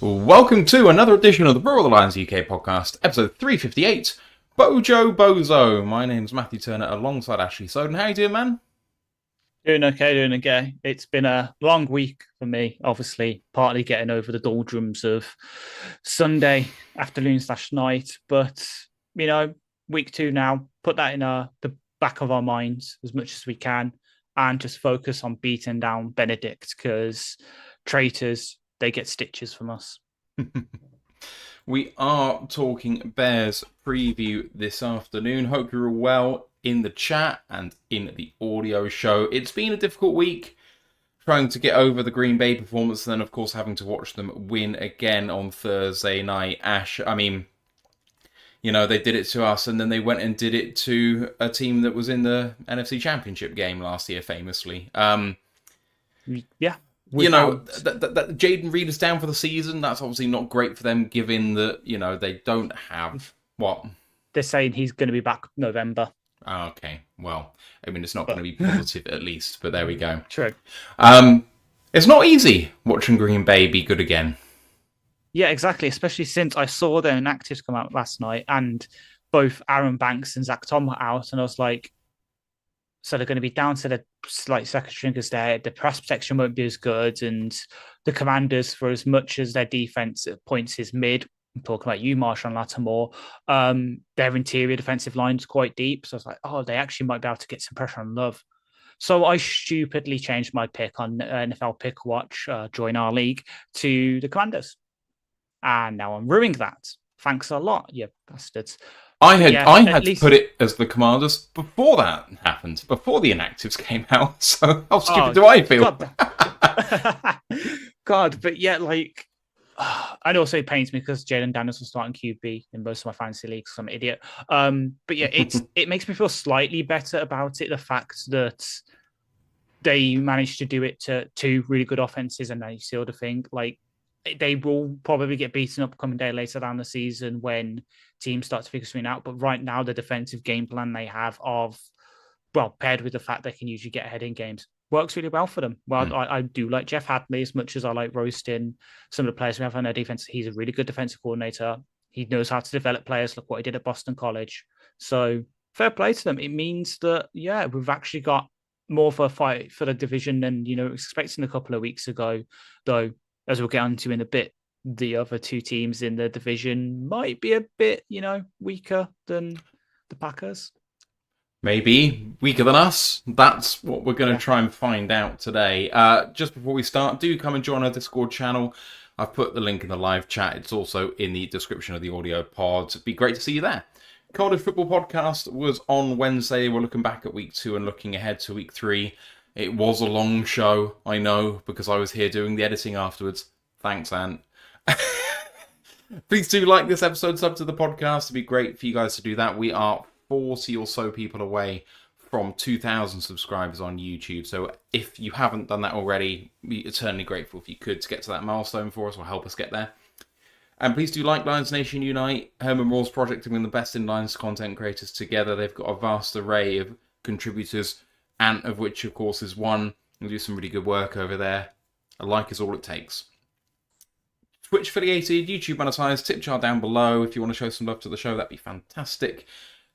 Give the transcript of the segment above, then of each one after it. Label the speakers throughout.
Speaker 1: Welcome to another edition of the Roar of the Lions UK podcast, episode 358, Bojo Bozo. My name's Matthew Turner alongside Ashley Soden. How you doing, man?
Speaker 2: Doing okay. It's been a long week for me, obviously, partly getting over the doldrums of Sunday afternoon/night. But, week two now, put that in the back of our minds as much as we can and just focus on beating down Benedict because traitors, they get stitches from us.
Speaker 1: We are talking Bears preview this afternoon. Hope you're all well in the chat and in the audio show. It's been a difficult week trying to get over the Green Bay performance and then, of course, having to watch them win again on Thursday night. Ash, I mean, they did it to us and then they went and did it to a team that was in the NFC Championship game last year, famously.
Speaker 2: Yeah.
Speaker 1: That Jaden Reed is down for the season. That's obviously not great for them, given that, they don't have what?
Speaker 2: They're saying he's going to be back November.
Speaker 1: Oh, okay. Well, I mean, it's not going to be positive at least, but there we go.
Speaker 2: True.
Speaker 1: It's not easy watching Green Bay be good again.
Speaker 2: Yeah, exactly. Especially since I saw their inactives come out last night and both Aaron Banks and Zach Tom were out. And I was like, so they're going to be down to the slight second stringers there. The pass protection won't be as good. And the Commanders, for as much as their defense at points is mid, I'm talking about you, Marshall and Lattimore, their interior defensive line is quite deep. So I was like, oh, they actually might be able to get some pressure on Love. So I stupidly changed my pick on NFL Pick Watch, join our league, to the Commanders. And now I'm ruining that. Thanks a lot, you bastards.
Speaker 1: I had to put it as the Commanders before that happened, before the inactives came out. So how stupid do I feel?
Speaker 2: God, but yeah, and also it pains me because Jalen Daniels was starting QB in most of my fantasy leagues. I'm an idiot. But yeah, it makes me feel slightly better about it. The fact that they managed to do it to two really good offenses, and then you see the thing they will probably get beaten up coming day later down the season when teams start to figure something out. But right now, the defensive game plan they have paired with the fact they can usually get ahead in games, works really well for them. Well, I do like Jeff Hadley as much as I like roasting some of the players we have on their defense. He's a really good defensive coordinator. He knows how to develop players. Look what he did at Boston College. So fair play to them. It means that, yeah, we've actually got more of a fight for the division than, expecting a couple of weeks ago, though. As we'll get onto in a bit, the other two teams in the division might be a bit, weaker than the Packers.
Speaker 1: Maybe weaker than us. That's what we're going to try and find out today. Just before we start, do come and join our Discord channel. I've put the link in the live chat. It's also in the description of the audio pod. It'd be great to see you there. College Football Podcast was on Wednesday. We're looking back at week 2 and looking ahead to week 3. It was a long show, I know, because I was here doing the editing afterwards. Thanks, Ant. Please do like this episode, sub to the podcast. It'd be great for you guys to do that. We are 40 or so people away from 2,000 subscribers on YouTube. So if you haven't done that already, we'd be eternally grateful if you could to get to that milestone for us or help us get there. And please do like Lions Nation Unite, Herman Rawls Project, to bring the best in Lions content creators together. They've got a vast array of contributors, Ant of which, of course, is one. They do some really good work over there. A like is all it takes. Twitch affiliated, YouTube monetized, tip jar down below. If you want to show some love to the show, that'd be fantastic.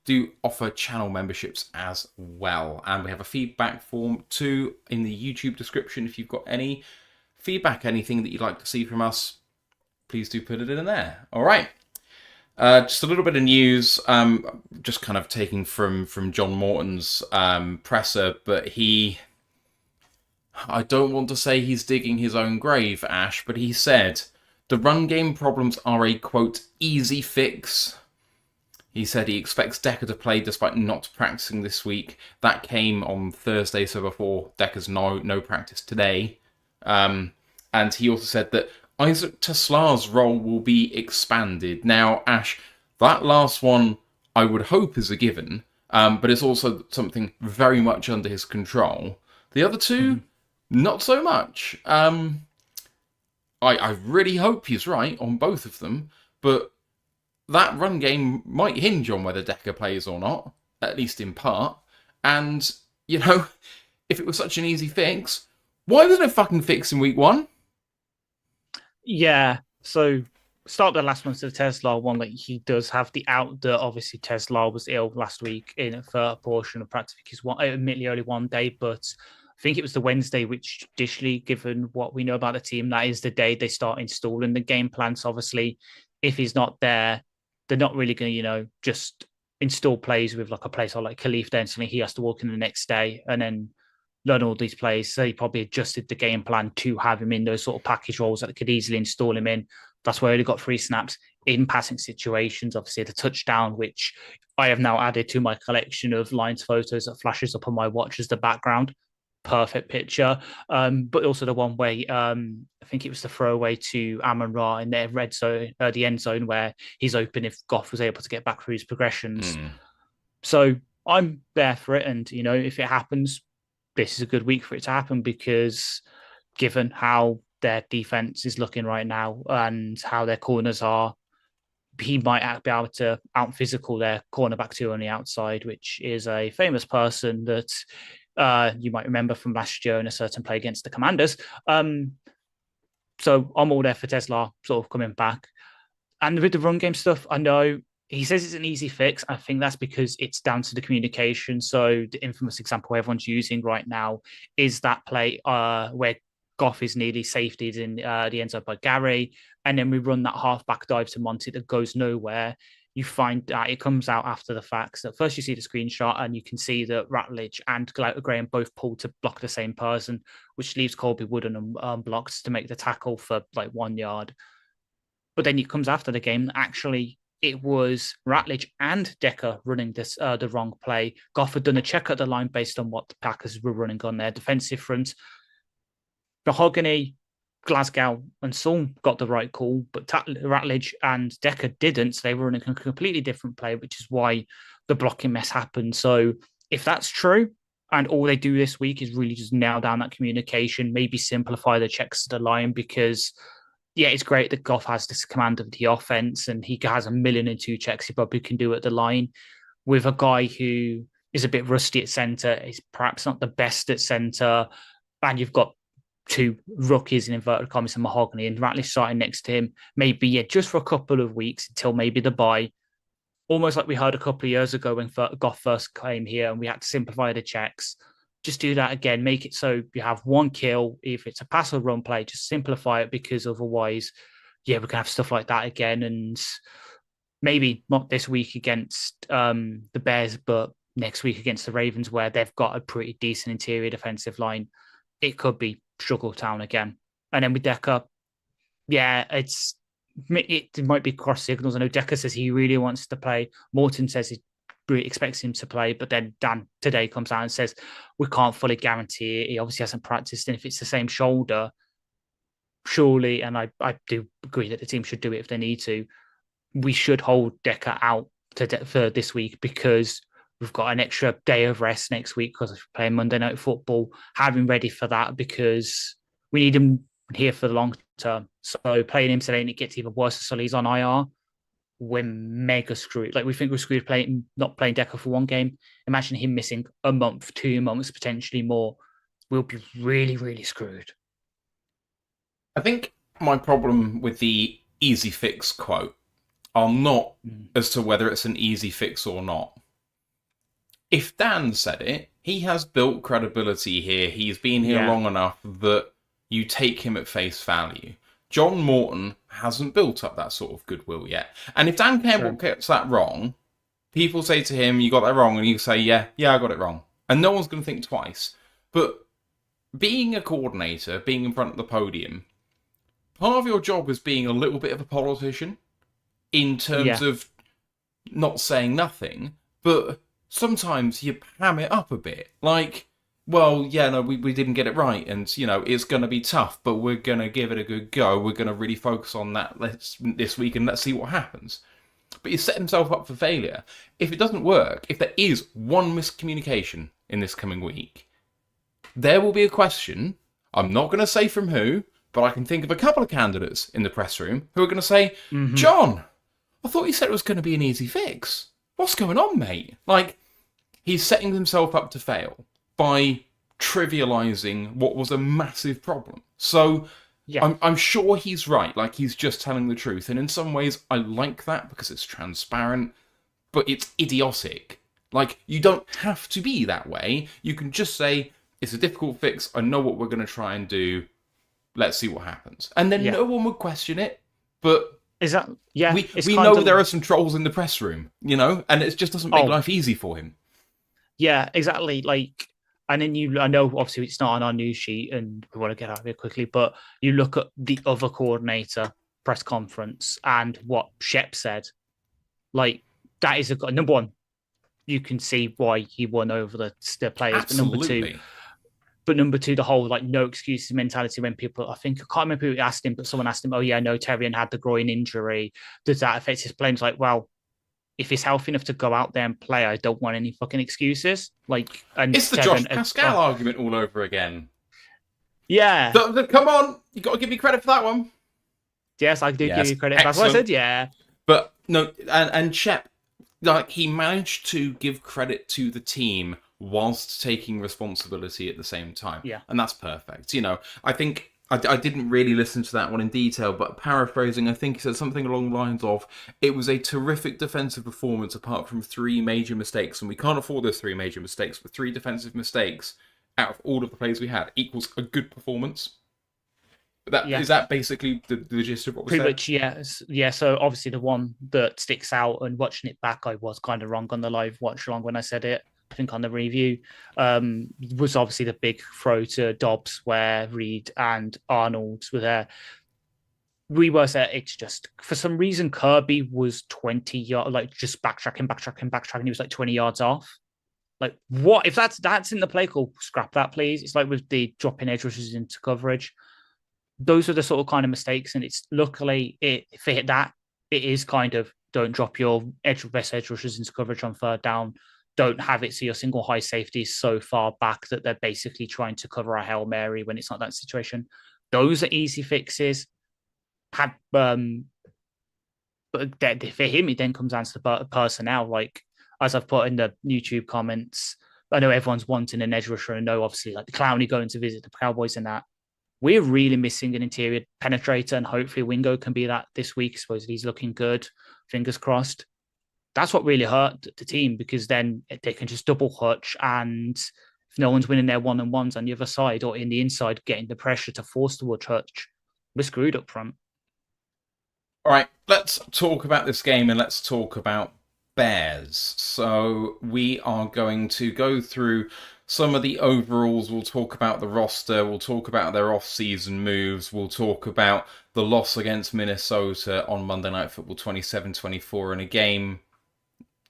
Speaker 1: Do offer channel memberships as well. And we have a feedback form too in the YouTube description. If you've got any feedback, anything that you'd like to see from us, please do put it in there. All right. Just a little bit of news, just kind of taking from John Morton's presser, but I don't want to say he's digging his own grave, Ash, but he said, the run game problems are a, quote, easy fix. He said he expects Decker to play despite not practicing this week. That came on Thursday, so before Decker's no practice today. And he also said that Isaac Teslar's role will be expanded. Now, Ash, that last one I would hope is a given, but it's also something very much under his control. The other two, not so much. I really hope he's right on both of them, but that run game might hinge on whether Decker plays or not, at least in part. And, if it was such an easy fix, why was there no fucking fix in week 1?
Speaker 2: Yeah. So start the last month of Tesla one. Like he does have the out that obviously Tesla was ill last week in for a portion of practice. His one, admittedly only one day, but I think it was the Wednesday, which traditionally, given what we know about the team, that is the day they start installing the game plans. Obviously, if he's not there, they're not really going to, just install plays with like a player like Khalif. Then suddenly he has to walk in the next day and then learn all these plays. So he probably adjusted the game plan to have him in those sort of package roles that could easily install him in. That's why he only got 3 snaps in passing situations. Obviously, the touchdown, which I have now added to my collection of Lions photos that flashes up on my watch as the background. Perfect picture. But also the one where I think it was the throwaway to Amon Ra in their red zone, the end zone, where he's open if Goff was able to get back through his progressions. So I'm there for it. And, if it happens, this is a good week for it to happen because given how their defense is looking right now and how their corners are, he might be able to out physical their cornerback two on the outside, which is a famous person that you might remember from last year in a certain play against the Commanders. So I'm all there for Tesla sort of coming back. And with the run game stuff, I know he says it's an easy fix. I think that's because it's down to the communication. So the infamous example everyone's using right now is that play where Goff is nearly safetied in the end zone by Gary, and then we run that halfback dive to Monty that goes nowhere. You find that it comes out after the fact. So first you see the screenshot and you can see that Ratledge and Graham both pulled to block the same person, which leaves Colby Wooden unblocked to make the tackle for like 1 yard. But then it comes after the game. Actually, it was Ratledge and Decker running this the wrong play. Goff had done a check at the line based on what the Packers were running on their defensive front. Mahogany, Glasgow, and Saul got the right call, but Ratledge and Decker didn't. So they were running a completely different play, which is why the blocking mess happened. So if that's true, and all they do this week is really just nail down that communication, maybe simplify the checks to the line, because yeah, it's great that Goff has this command of the offense and he has 1,000,002 checks he probably can do at the line. With a guy who is a bit rusty at centre, is perhaps not the best at centre, and you've got 2 rookies in inverted commas and Mahogany and Ratledge starting next to him, maybe just for a couple of weeks until maybe the bye. Almost like we heard a couple of years ago when Goff first came here and we had to simplify the checks. Just do that again. Make it so you have 1 kill. If it's a pass or run play, just simplify it, because otherwise, yeah, we can have stuff like that again. And maybe not this week against the Bears, but next week against the Ravens, where they've got a pretty decent interior defensive line. It could be struggle town again. And then with Decker, yeah, it might be cross signals. I know Decker says he really wants to play. Morton says he really expects him to play, but then Dan today comes out and says we can't fully guarantee it. He obviously hasn't practiced, and if it's the same shoulder, surely, and I do agree that the team should do it if they need to, we should hold Decker out for this week, because we've got an extra day of rest next week because we're playing Monday Night Football. Have him ready for that, because we need him here for the long term. So playing him today and it gets even worse. So he's on IR. We're mega screwed. Like, we think we're screwed not playing Decker for 1 game. Imagine him missing a month, 2 months, potentially more. We'll be really, really screwed.
Speaker 1: I think my problem with the easy fix quote are not as to whether it's an easy fix or not. If Dan said it, he has built credibility here. He's been here long enough that you take him at face value. John Morton hasn't built up that sort of goodwill yet. And if Dan Campbell gets that wrong, people say to him, you got that wrong, and you say, yeah, I got it wrong. And no one's going to think twice. But being a coordinator, being in front of the podium, part of your job is being a little bit of a politician in terms of not saying nothing, but sometimes you ham it up a bit. Like, well, yeah, no, we didn't get it right, and, it's going to be tough, but we're going to give it a good go. We're going to really focus on that this week, and let's see what happens. But you set himself up for failure. If it doesn't work, if there is one miscommunication in this coming week, there will be a question. I'm not going to say from who, but I can think of a couple of candidates in the press room who are going to say, John, I thought you said it was going to be an easy fix. What's going on, mate? Like, he's setting himself up to fail by trivializing what was a massive problem. So
Speaker 2: Yeah,
Speaker 1: I'm sure he's right. Like, he's just telling the truth. And in some ways, I like that because it's transparent, but it's idiotic. Like, you don't have to be that way. You can just say, it's a difficult fix. I know what we're going to try and do. Let's see what happens. And then
Speaker 2: yeah.
Speaker 1: no one would question it. But
Speaker 2: Is that yeah? It's
Speaker 1: we
Speaker 2: kind
Speaker 1: know
Speaker 2: of
Speaker 1: there are some trolls in the press room, and it just doesn't make
Speaker 2: oh
Speaker 1: life easy for him.
Speaker 2: yeah, exactly. Like, and then I know obviously it's not on our news sheet, and we want to get out of here quickly, but you look at the other coordinator press conference and what Shep said. Like, that is a number one. You can see why he won over the players,
Speaker 1: Absolutely.
Speaker 2: but number two, the whole like no excuses mentality when people, I think, I can't remember who asked him, but someone asked him, oh, yeah, no, Terrian had the groin injury. Does that affect his playing? It's like, well, if he's healthy enough to go out there and play, I don't want any fucking excuses. Like, and
Speaker 1: It's the Josh
Speaker 2: Tevin,
Speaker 1: Pascal argument all over again.
Speaker 2: yeah,
Speaker 1: Come on, you got to give me credit for that one.
Speaker 2: yes, I do give
Speaker 1: Yes,
Speaker 2: you credit. That's what I
Speaker 1: excellent.
Speaker 2: said. Yeah,
Speaker 1: But no, and Shep, like, he managed to give credit to the team whilst taking responsibility at the same time,
Speaker 2: yeah,
Speaker 1: and that's perfect. I think I didn't really listen to that one in detail, but paraphrasing, I think he said something along the lines of, "It was a terrific defensive performance apart from three major mistakes, and we can't afford those three major mistakes. But three defensive mistakes out of all of the plays we had equals a good performance."
Speaker 2: yeah.
Speaker 1: Is that basically the gist of what was
Speaker 2: Pretty
Speaker 1: said?
Speaker 2: much, yes. Yeah. So obviously the one that sticks out, and watching it back, I was kind of wrong on the live watch along when I said it. I think on the review, was obviously the big throw to Dobbs where Reed and Arnold were there. We were there. It's just for some reason Kirby was 20 yards, like just backtracking. He was like 20 yards off. Like, what if that's in the play call? Scrap that, please. It's like with the dropping edge rushes into coverage. Those are the sort of kind of mistakes, and it's luckily if it hit that, it is kind of don't drop your best edge rushers into coverage on third down. Don't have it so your single high safety is so far back that they're basically trying to cover a Hail Mary when it's not that situation. Those are easy fixes. But for him, it then comes down to the personnel. Like, as I've put in the YouTube comments, I know everyone's wanting an edge rusher, and I know obviously like the Clowney going to visit the Cowboys and that. We're really missing an interior penetrator, and hopefully Wingo can be that this week. Supposedly he's looking good. Fingers crossed. That's what really hurt the team, because then they can just double hutch, and if no one's winning their one-on-ones on the other side or in the inside, getting the pressure to force the hutch, we're screwed up front.
Speaker 1: All right, let's talk about this game and let's talk about Bears. So we are going to go through some of the overalls. We'll talk about the roster. We'll talk about their off-season moves. We'll talk about the loss against Minnesota on Monday Night Football 27-24 in a game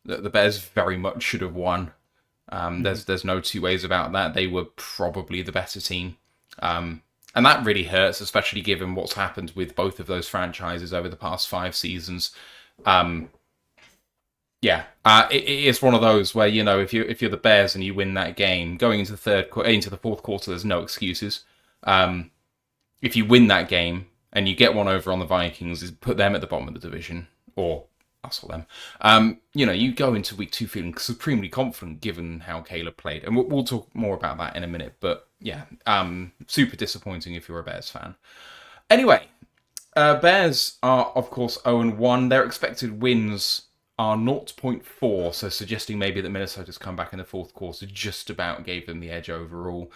Speaker 1: that the Bears very much should have won. There's no two ways about that. They were probably the better team. And that really hurts, especially given what's happened with both of those franchises over the past 5 seasons. It is one of those where, if you're the Bears and you win that game, going into the fourth quarter, there's no excuses. If you win that game and you get one over on the Vikings, is put them at the bottom of the division, or hustle them. You go into week 2 feeling supremely confident given how Caleb played, and we'll talk more about that in a minute. But yeah, super disappointing if you're a Bears fan. Anyway, Bears are of course 0-1. Their expected wins are 0.4, so suggesting maybe that Minnesota's comeback in the fourth quarter just about gave them the edge overall.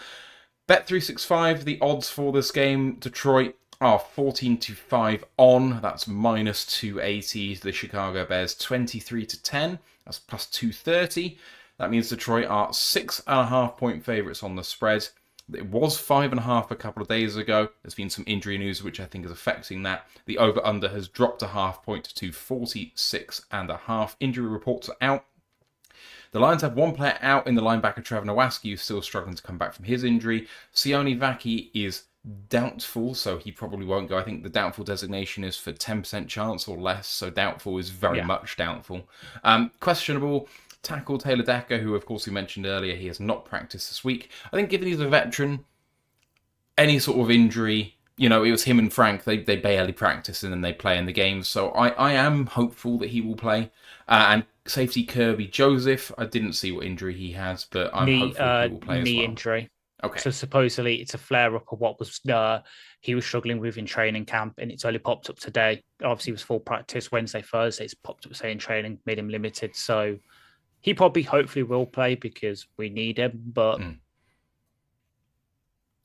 Speaker 1: Bet365, the odds for this game: Detroit are 14-5 on. That's minus 280. The Chicago Bears 23-10. That's plus 230. That means Detroit are 6.5 point favourites on the spread. It was 5.5 a couple of days ago. There's been some injury news which I think is affecting that. The over-under has dropped a half point to 46.5. Injury reports are out. The Lions have one player out in the linebacker Trevor Nowaski, who's still struggling to come back from his injury. Sione Vaki is doubtful, so he probably won't go. I think the doubtful designation is for 10% chance or less, so doubtful is very much doubtful. Questionable tackle Taylor Decker, who of course we mentioned earlier, he has not practiced this week. I think given he's a veteran, any sort of injury, it was him and Frank, they barely practice and then they play in the game, so I am hopeful that he will play. And safety Kirby Joseph, I didn't see what injury he has, but I'm hopeful he will play as well.
Speaker 2: Knee injury.
Speaker 1: Okay.
Speaker 2: So supposedly it's a flare up of what was he was struggling with in training camp, and it's only popped up today. Obviously, it was full practice Wednesday, Thursday. It's popped up saying training made him limited. So he probably, hopefully, will play because we need him. But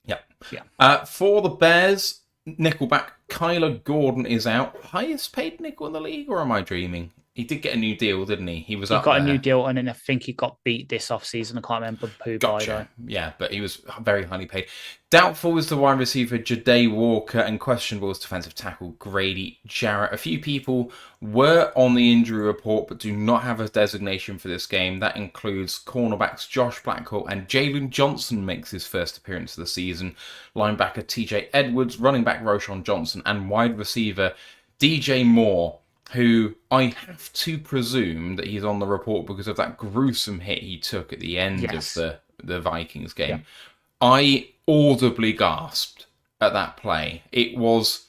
Speaker 1: yeah. For the Bears, nickelback Kyler Gordon is out. Highest paid nickel in the league, or am I dreaming? He did get a new deal, didn't he? He was
Speaker 2: he
Speaker 1: up
Speaker 2: got
Speaker 1: there.
Speaker 2: a new deal, and then I think he got beat this off season. I can't remember who by though.
Speaker 1: Yeah, but he was very highly paid. Doubtful is the wide receiver Ja'Day Walker, and questionable is defensive tackle Grady Jarrett. A few people were on the injury report but do not have a designation for this game. That includes cornerbacks Josh Blackwell and Jalen Johnson makes his first appearance of the season. Linebacker TJ Edwards, running back Roschon Johnson, and wide receiver DJ Moore, who I have to presume that he's on the report because of that gruesome hit he took at the end of the Vikings game. Yeah. I audibly gasped at that play. It was...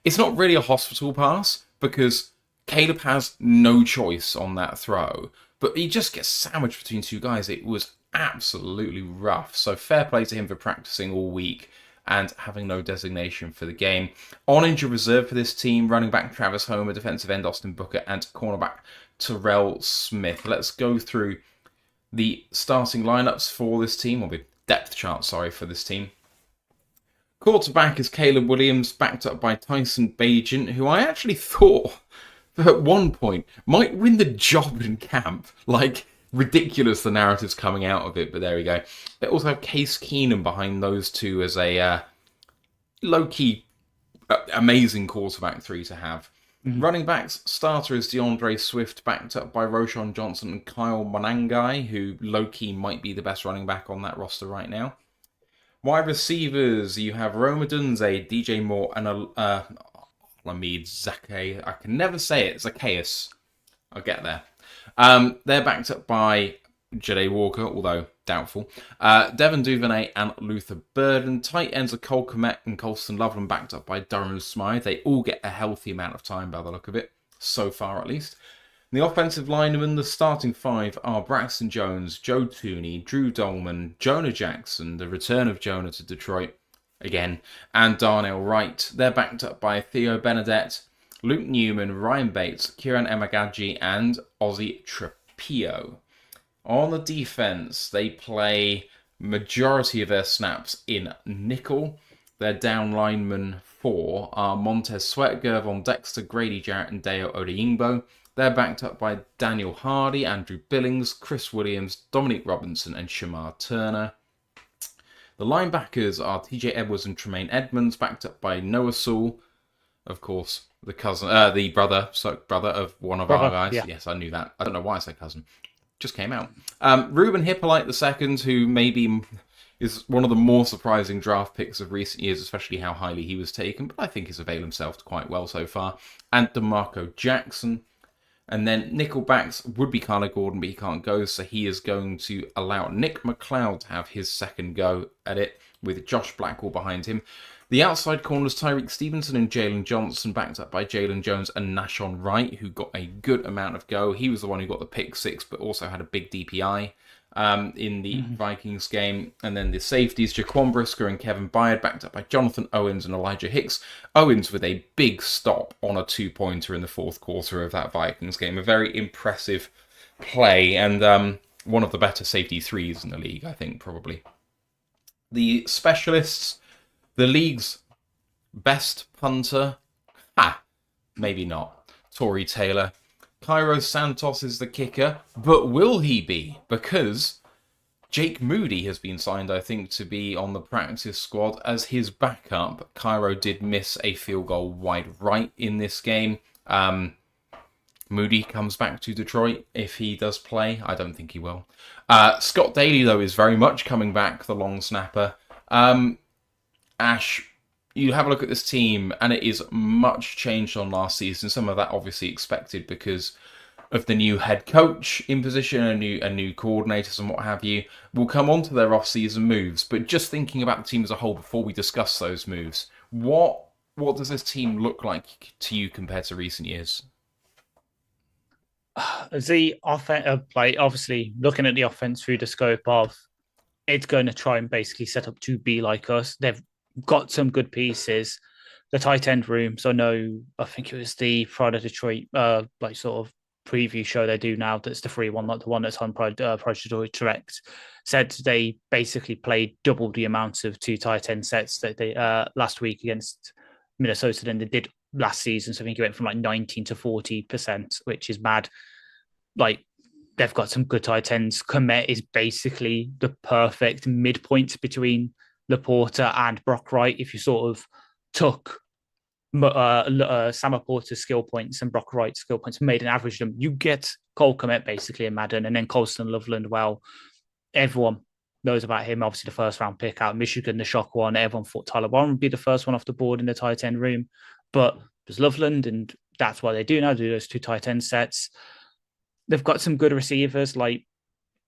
Speaker 1: it's not really a hospital pass because Caleb has no choice on that throw, but he just gets sandwiched between two guys. It was absolutely rough. So fair play to him for practicing all week and having no designation for the game. On injured reserve for this team, running back Travis Homer, defensive end Austin Booker, and cornerback Terrell Smith. Let's go through the starting lineups for this team, or the depth chart, for this team. Quarterback is Caleb Williams, backed up by Tyson Bagent, who I actually thought at one point might win the job in camp. Like, ridiculous the narratives coming out of it, but there we go. They also have Case Keenum behind those two as a low-key amazing quarterback three to have. Running backs, starter is DeAndre Swift, backed up by Roschon Johnson and Kyle Monangai, who low-key might be the best running back on that roster right now. Wide receivers, you have Roma Dunze, DJ Moore, and Lamid Zake. I can never say it, Zacchaeus. I'll get there. They're backed up by Ja'Day Walker, although doubtful. Devin Duvernay and Luther Burden. Tight ends are Cole Kmet and Colston Loveland, backed up by Durham Smythe. They all get a healthy amount of time by the look of it, so far at least. The offensive linemen, the starting five are Braxton Jones, Joe Tooney, Drew Dolman, Jonah Jackson, the return of Jonah to Detroit again, and Darnell Wright. They're backed up by Theo Benedette, Luke Newman, Ryan Bates, Kieran Emagaji, and Ozzy Trapio. On the defense, they play majority of their snaps in nickel. Their down linemen four are Montez Sweat, Gervon Dexter, Grady Jarrett, and Deo Odeyingbo. They're backed up by Daniel Hardy, Andrew Billings, Chris Williams, Dominic Robinson, and Shamar Turner. The linebackers are TJ Edwards and Tremaine Edmonds, backed up by Noah Sewell, of course, the brother of one of our guys. Yeah. Yes, I knew that. I don't know why I said cousin. Just came out. Ruben Hippolyte II, who maybe is one of the more surprising draft picks of recent years, especially how highly he was taken, but I think he's availed himself quite well so far. And DeMarco Jackson. And then nickelbacks would be Kyler Gordon, but he can't go, so he is going to allow Nick McLeod to have his second go at it, with Josh Blackwell behind him. The outside corners, Tyreek Stevenson and Jalen Johnson, backed up by Jalen Jones and Nashon Wright, who got a good amount of go. He was the one who got the pick six, but also had a big DPI in the Vikings game. And then the safeties, Jaquan Brisker and Kevin Byard, backed up by Jonathan Owens and Elijah Hicks. Owens with a big stop on a two-pointer in the fourth quarter of that Vikings game. A very impressive play, and one of the better safety threes in the league, I think, probably. The specialists, the league's best punter, maybe not, Torrey Taylor. Cairo Santos is the kicker, but will he be? Because Jake Moody has been signed, I think, to be on the practice squad as his backup. Cairo did miss a field goal wide right in this game. Moody comes back to Detroit if he does play. I don't think he will. Scott Daly, though, is very much coming back, the long snapper. Ash, you have a look at this team, and it is much changed on last season. Some of that obviously expected because of the new head coach in position, a new coordinators and what have you. We'll come on to their off-season moves, but just thinking about the team as a whole before we discuss those moves, what does this team look like to you compared to recent years?
Speaker 2: The offense, obviously looking at the offense through the scope of it's going to try and basically set up to be like us. They've got some good pieces. The tight end room. So I think it was the Friday Detroit like sort of preview show they do now. That's the free one, not the one that's on Project Direct. Said they basically played double the amount of two tight end sets that they last week against Minnesota than they did last season. So I think it went from like 19 to 40%, which is mad. Like they've got some good tight ends. Komet is basically the perfect midpoint between Laporta and Brock Wright. If you sort of took Sam Laporta's skill points and Brock Wright's skill points, made an average of them, you get Cole Komet basically in Madden, and then Colston Loveland. Well, everyone knows about him. Obviously, the first round pick out of Michigan, the shock one. Everyone thought Tyler Warren would be the first one off the board in the tight end room, but there's Loveland, and that's what they do now. Do those two tight end sets. They've got some good receivers like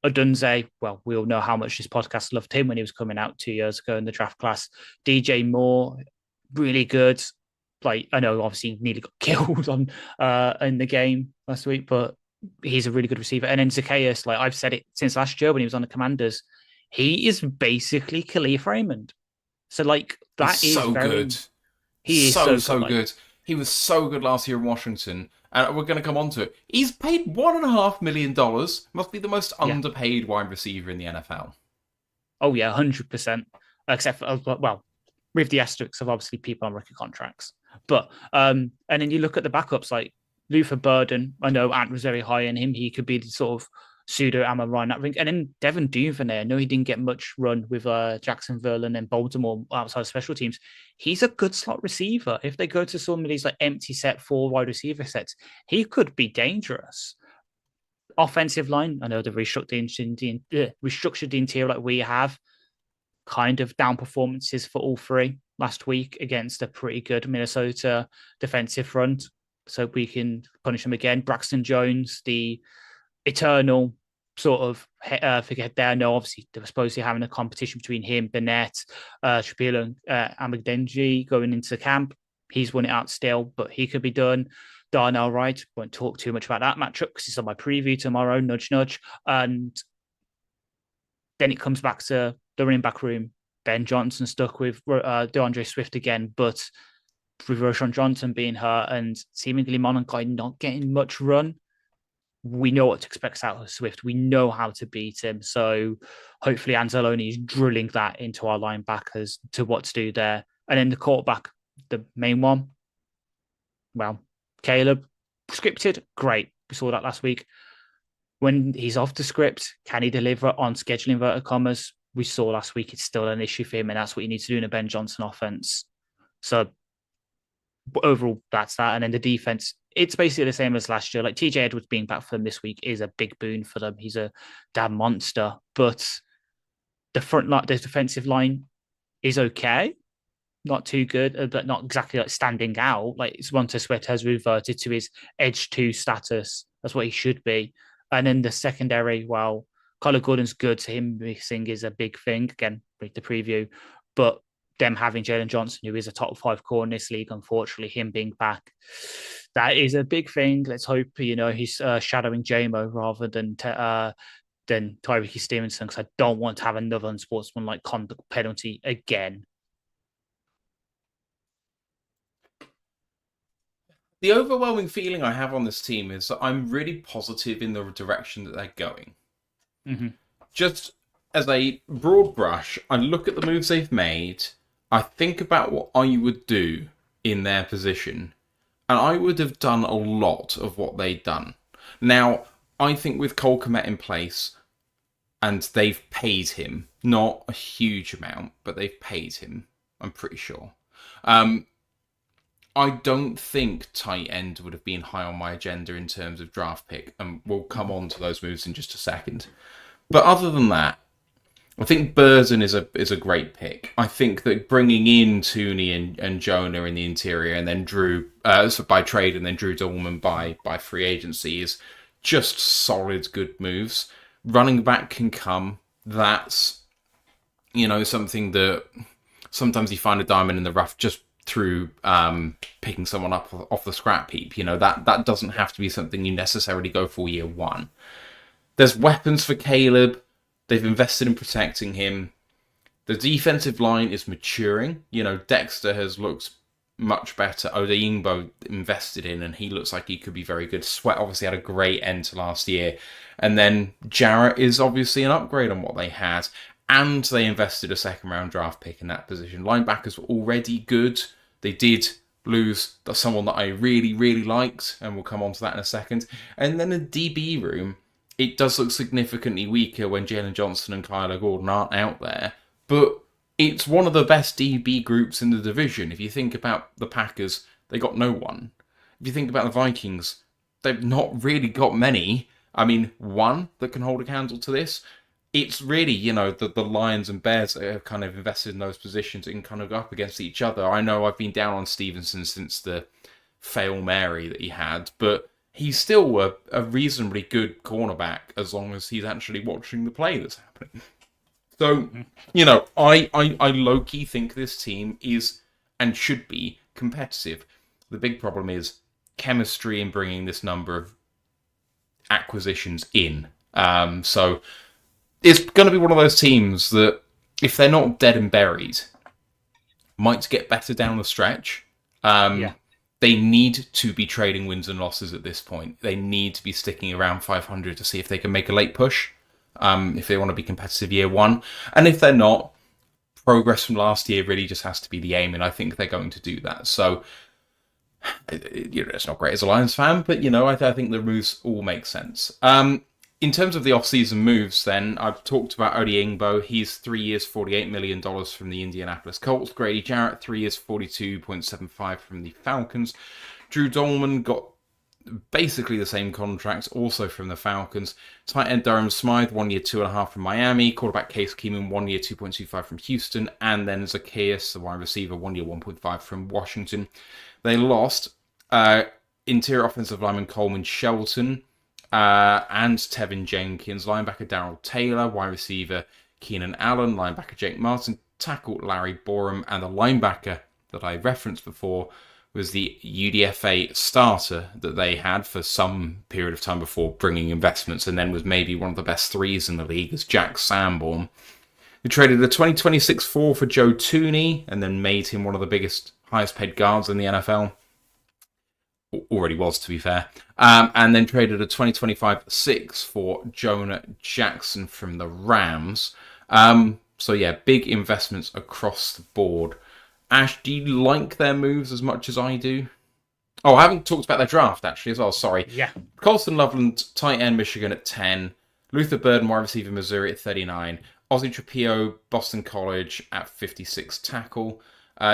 Speaker 2: Odunze. Well, we all know how much this podcast loved him when he was coming out 2 years ago in the draft class. DJ Moore, really good. Like I know, obviously, he nearly got killed on in the game last week, but he's a really good receiver. And then Zacchaeus, like I've said it since last year when he was on the Commanders, he is basically Khalif Raymond. So like that
Speaker 1: He's
Speaker 2: is
Speaker 1: so
Speaker 2: very
Speaker 1: good.
Speaker 2: He is
Speaker 1: So
Speaker 2: good.
Speaker 1: good. He was so good last year in Washington, and we're going to come on to it. He's paid $1.5 million. Must be the most
Speaker 2: Yeah.
Speaker 1: underpaid wide receiver in the NFL.
Speaker 2: Oh yeah, 100%. Except for well, with the asterisks of obviously people on rookie contracts. But and then you look at the backups like Luther Burden. I know Ant was very high in him. He could be the sort of pseudo Amon Ryan that ring. And then Devin Duvernay. I know he didn't get much run with Jacksonville and then Baltimore outside of special teams. He's a good slot receiver. If they go to some of these like empty set 4 wide receiver sets, he could be dangerous. Offensive line, I know they've restructured the interior like we have. Kind of down performances for all three last week against a pretty good Minnesota defensive front. So we can punish them again. Braxton Jones, the eternal sort of figure there. No, obviously they were supposed to be having a competition between him, Burnett, Shapiro, and Amagdenji going into camp. He's won it out still, but he could be done. Darnell Wright, won't talk too much about that matchup because it's on my preview tomorrow, nudge, nudge. And then it comes back to the running back room. Ben Johnson stuck with DeAndre Swift again, but with Roshan Johnson being hurt and seemingly Mononkai not getting much run, we know what to expect out of Swift. We know how to beat him. So hopefully Anzalone is drilling that into our linebackers to what to do there. And then the quarterback, the main one, well, Caleb, scripted, great. We saw that last week. When he's off the script, can he deliver on scheduling inverted commas? We saw last week it's still an issue for him, and that's what you need to do in a Ben Johnson offense. So overall, that's that. And then the defense, it's basically the same as last year. Like TJ Edwards being back for them this week is a big boon for them. He's a damn monster. But the front line, the defensive line is okay. Not too good, but not exactly like standing out. Like Svonta Sweat has reverted to his edge 2 status. That's what he should be. And then the secondary, well, Kyler Gordon's good. So him missing is a big thing. Again, read the preview. But them having Jalen Johnson, who is a top 5 core in this league, unfortunately, him being back, that is a big thing. Let's hope, he's shadowing JMO rather than Tyreek Stevenson, because I don't want to have another unsportsmanlike conduct penalty again.
Speaker 1: The overwhelming feeling I have on this team is that I'm really positive in the direction that they're going.
Speaker 2: Mm-hmm.
Speaker 1: Just as a broad brush, I look at the moves they've made, I think about what I would do in their position, and I would have done a lot of what they'd done. Now, I think with Cole Kmet in place, and they've paid him, not a huge amount, but they've paid him, I'm pretty sure. I don't think tight end would have been high on my agenda in terms of draft pick, and we'll come on to those moves in just a second. But other than that, I think Burton is a great pick. I think that bringing in Tooney and Jonah in the interior, and then Drew by trade, and then Drew Dolman by free agency is just solid, good moves. Running back can come. That's something that sometimes you find a diamond in the rough just through picking someone up off the scrap heap. That doesn't have to be something you necessarily go for year one. There's weapons for Caleb. They've invested in protecting him. The defensive line is maturing. Dexter has looked much better. Odeyingbo invested in, and he looks like he could be very good. Sweat obviously had a great end to last year. And then Jarrett is obviously an upgrade on what they had. And they invested a second-round draft pick in that position. Linebackers were already good. They did lose someone that I really, really liked, and we'll come on to that in a second. And then the DB room, it does look significantly weaker when Jalen Johnson and Kyler Gordon aren't out there. But it's one of the best DB groups in the division. If you think about the Packers, they got no one. If you think about the Vikings, they've not really got many. I mean, one that can hold a candle to this. It's really, the Lions and Bears that have kind of invested in those positions and kind of go up against each other. I know I've been down on Stevenson since the Fail Mary that he had, but he's still a reasonably good cornerback as long as he's actually watching the play that's happening. So, I low-key think this team is and should be competitive. The big problem is chemistry in bringing this number of acquisitions in. So it's going to be one of those teams that, if they're not dead and buried, might get better down the stretch. They need to be trading wins and losses at this point. They need to be sticking around 500 to see if they can make a late push, if they want to be competitive year one. And if they're not, progress from last year really just has to be the aim, and I think they're going to do that. So, it's not great as a Lions fan, but, I think the moves all make sense. In terms of the off-season moves, then, I've talked about Odeyingbo. He's 3 years, $48 million from the Indianapolis Colts. Grady Jarrett, 3 years, $42.75 from the Falcons. Drew Dolman got basically the same contract, also from the Falcons. Tight end Durham Smythe, 1 year, 2.5 from Miami. Quarterback Case Keenum, 1 year, 2.25 from Houston. And then Zacchaeus, the wide receiver, 1 year, 1.5 from Washington. They lost interior offensive lineman Coleman Shelton, and Tevin Jenkins, linebacker Darrell Taylor, wide receiver Keenan Allen, linebacker Jake Martin, tackle Larry Borum, and the linebacker that I referenced before was the UDFA starter that they had for some period of time before bringing investments, and then was maybe one of the best threes in the league, as Jack Sanborn. They traded a 2026 4 for Joe Tooney, and then made him one of the biggest, highest paid guards in the NFL. Already was, to be fair. And then traded a 2025 6 for Jonah Jackson from the Rams. So yeah, big investments across the board. Ash, do you like their moves as much as I do? Oh, I haven't talked about their draft, actually, as well. Sorry.
Speaker 2: Yeah.
Speaker 1: Colston Loveland, tight end, Michigan at 10. Luther Burden, wide receiver, Missouri at 39. Ozzie Trapillo, Boston College at 56, tackle.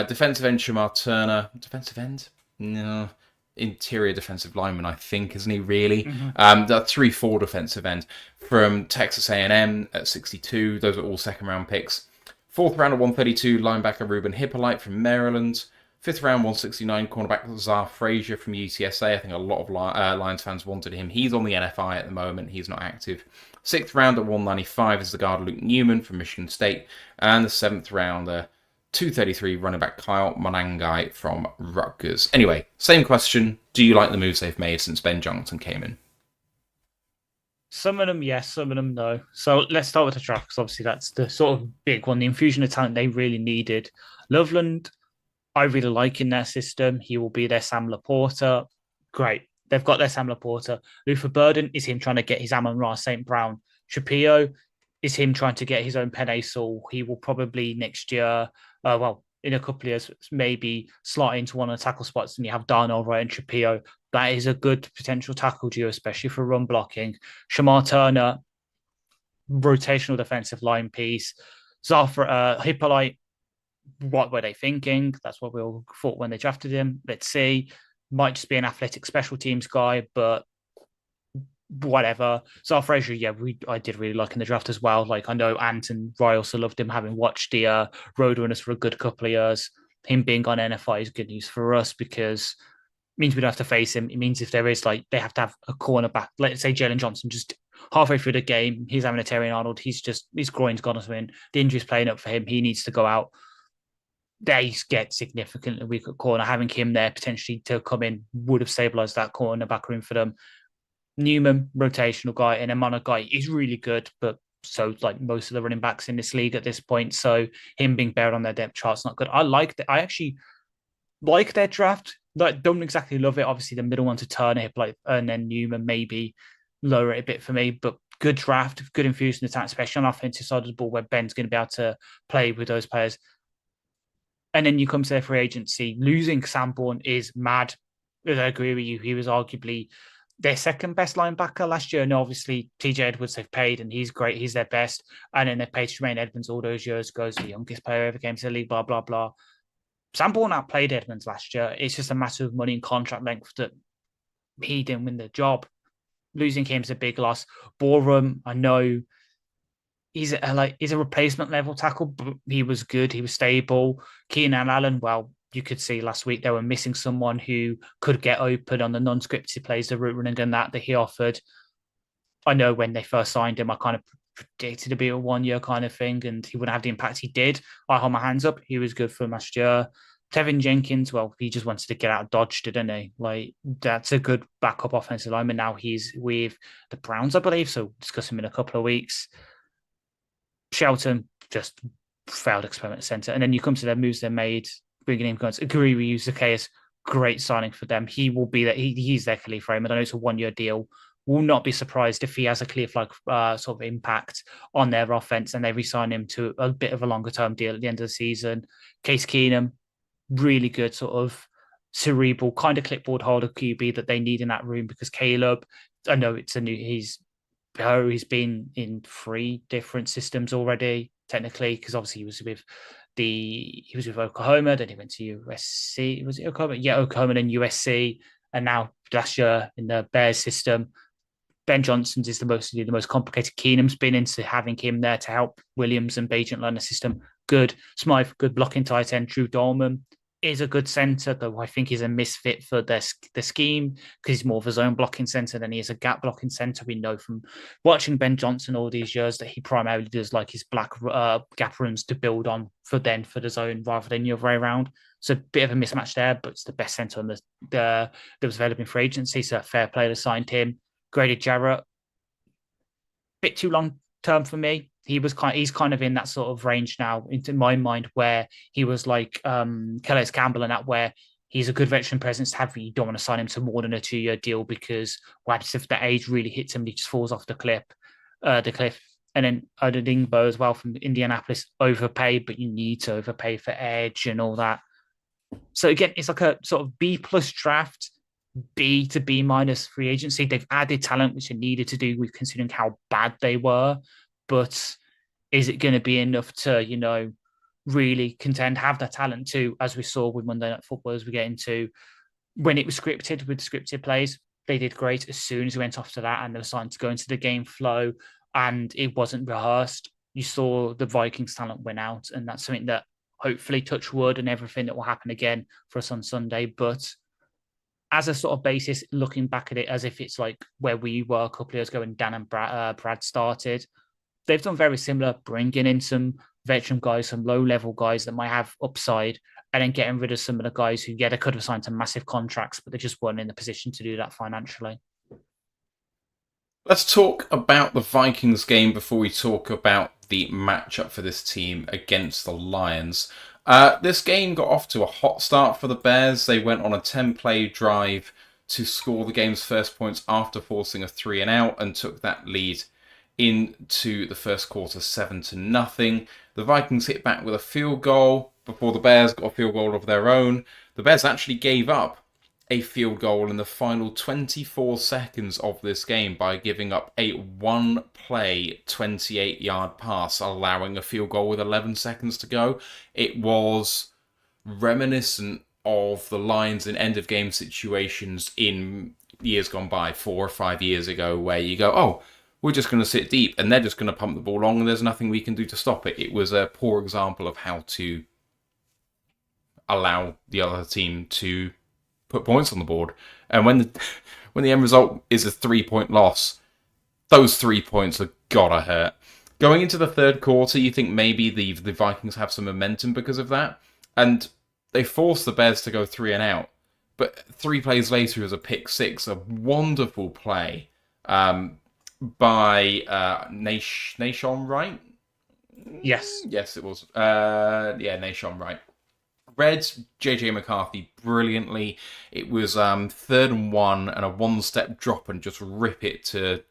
Speaker 1: Defensive end, Shamar Turner. Defensive end? No. Interior defensive lineman, I think, isn't he, really? Mm-hmm. The 3-4 defensive end from Texas A&M at 62. Those are all second-round picks. 4th round at 132, linebacker Ruben Hippolyte from Maryland. 5th round, 169, cornerback Zar Frazier from UTSA. I think a lot of Lions fans wanted him. He's on the NFI at the moment. He's not active. 6th round at 195 is the guard Luke Newman from Michigan State. And the 7th round, 233, running back Kyle Monangai from Rutgers. Anyway, same question. Do you like the moves they've made since Ben Johnson came in?
Speaker 2: Some of them, yes. Some of them, no. So let's start with the draft, because obviously that's the sort of big one. The infusion of talent they really needed. Loveland, I really like in their system. He will be their Sam Laporta. Great. They've got their Sam Laporta. Luther Burden is him trying to get his Amon-Ra St. Brown. Shapiro is him trying to get his own Penei Sewell. He will probably next year, in a couple of years, maybe slot into one of the tackle spots, and you have Darnell Wright and Shapiro. That is a good potential tackle duo, especially for run blocking. Shamar Turner, rotational defensive line piece. Hippolyte, what were they thinking? That's what we all thought when they drafted him. Let's see. Might just be an athletic special teams guy, but whatever. Zar Frazier, yeah, I did really like in the draft as well. Like, I know Ant and Roy also loved him, having watched the Roadrunners for a good couple of years. Him being on NFI is good news for us, because it means we don't have to face him. It means if there is, like, they have to have a cornerback. Let's say Jalen Johnson just halfway through the game, he's having a Terry Arnold. His groin's gone to him. The injury's playing up for him. He needs to go out. They get significantly weaker corner. Having him there potentially to come in would have stabilized that cornerback room for them. Newman, rotational guy, and Amon guy is really good, but so like most of the running backs in this league at this point. So him being buried on their depth chart's not good. I like that. I actually like their draft. Like, don't exactly love it. Obviously, the middle one to Turnip, like, and then Newman maybe lower it a bit for me. But good draft, good infusion attack, especially on offensive side of the ball where Ben's going to be able to play with those players. And then you come to their free agency. Losing Sanborn is mad. I agree with you. He was arguably their second best linebacker last year. And obviously, TJ Edwards they've paid, and he's great. He's their best. And then they've paid Tremaine Edmonds all those years, goes the youngest player ever came to the league, blah, blah, blah. Sanborn outplayed Edmonds last year. It's just a matter of money and contract length that he didn't win the job. Losing him is a big loss. Wareham, I know he's a replacement level tackle, but he was good. He was stable. Keenan Allen, well, you could see last week they were missing someone who could get open on the non-scripted plays, the route running and that he offered. I know when they first signed him, I kind of predicted to be a 1 year kind of thing, and he wouldn't have the impact he did. I hold my hands up. He was good for last year. Tevin Jenkins, well, he just wanted to get out of Dodge, didn't he? Like, that's a good backup offensive lineman. Now he's with the Browns, I believe. So discuss him in a couple of weeks. Shelton, just failed experiment center. And then you come to their moves they made, bringing in guns. Agree with you, Zacchaeus, great signing for them. He will be there. He's their clear frame. I know it's a 1 year deal. Will not be surprised if he has a clear flag sort of impact on their offense and they re-sign him to a bit of a longer term deal at the end of the season. Case Keenum, really good sort of cerebral kind of clipboard holder QB that they need in that room because Caleb, I know it's a new, he's been in 3 different systems already, technically, because obviously he was with Oklahoma, then he went to USC. Was it Oklahoma? Yeah, Oklahoma and USC, and now last year in the Bears system. Ben Johnson's is the most complicated. Keenum's been into having him there to help Williams and Bajent learn the system. Good. Smythe, good blocking tight end. Drew Dolman is a good center, though I think he's a misfit for the scheme because he's more of a zone blocking center than he is a gap blocking center. We know from watching Ben Johnson all these years that he primarily does like his black gap runs to build on for the zone rather than the other way around. So a bit of a mismatch there, but it's the best center on the that was available in free agency. So a fair play to signed him. Grady Jarrett, bit too long term for me. He's kind of in that sort of range now, into my mind, where he was like Calais Campbell and that, where he's a good veteran presence to have. You don't want to sign him to more than a 2 year deal because what happens if the age really hits him? He just falls off the cliff. And then Odedingbo as well from Indianapolis, overpaid, but you need to overpay for edge and all that. So again, it's like a sort of B plus draft. B to B minus free agency. They've added talent, which they needed to do with considering how bad they were. But is it going to be enough to, really contend, have that talent too, as we saw with Monday Night Football as we get into when it was scripted with scripted plays? They did great as soon as we went off to that and they were starting to go into the game flow and it wasn't rehearsed. You saw the Vikings talent win out, and that's something that hopefully, touch wood and everything, that will happen again for us on Sunday. But as a sort of basis, looking back at it as if it's like where we were a couple of years ago when Dan and Brad started, they've done very similar, bringing in some veteran guys, some low-level guys that might have upside, and then getting rid of some of the guys who, they could have signed some massive contracts, but they just weren't in the position to do that financially.
Speaker 1: Let's talk about the Vikings game before we talk about the matchup for this team against the Lions. This game got off to a hot start for the Bears. They went on a 10-play drive to score the game's first points after forcing a 3-and-out and took that lead into the first quarter 7-0. The Vikings hit back with a field goal before the Bears got a field goal of their own. The Bears actually gave up a field goal in the final 24 seconds of this game by giving up a one-play 28-yard pass, allowing a field goal with 11 seconds to go. It was reminiscent of the Lions in end-of-game situations in years gone by, 4 or 5 years ago, where you go, oh, we're just going to sit deep and they're just going to pump the ball long and there's nothing we can do to stop it. It was a poor example of how to allow the other team to put points on the board. And when the end result is a 3-point loss, those 3 points are gotta hurt. Going into the third quarter, you think maybe the Vikings have some momentum because of that, and they force the Bears to go 3-and-out. But 3 plays later is a pick six, a wonderful play by Nation Wright.
Speaker 2: Yes.
Speaker 1: Yes, it was. Nation Wright. Read JJ McCarthy brilliantly. It was 3rd and 1 and a one-step drop and just rip it to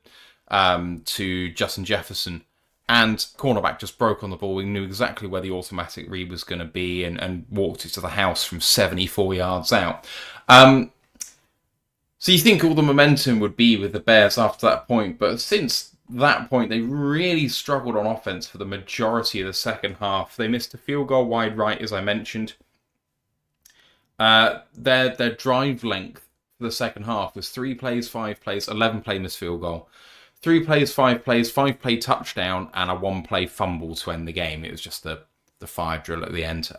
Speaker 1: Justin Jefferson. And cornerback just broke on the ball. We knew exactly where the automatic read was going to be and walked it to the house from 74 yards out. So you think all the momentum would be with the Bears after that point, but since that point, they really struggled on offense for the majority of the second half. They missed a field goal wide right, as I mentioned. Their drive length for the second half was 3 plays, 5 plays, 11 play missed field goal. 3 plays, 5 plays, 5 play touchdown, and a 1 play fumble to end the game. It was just the fire drill at the end.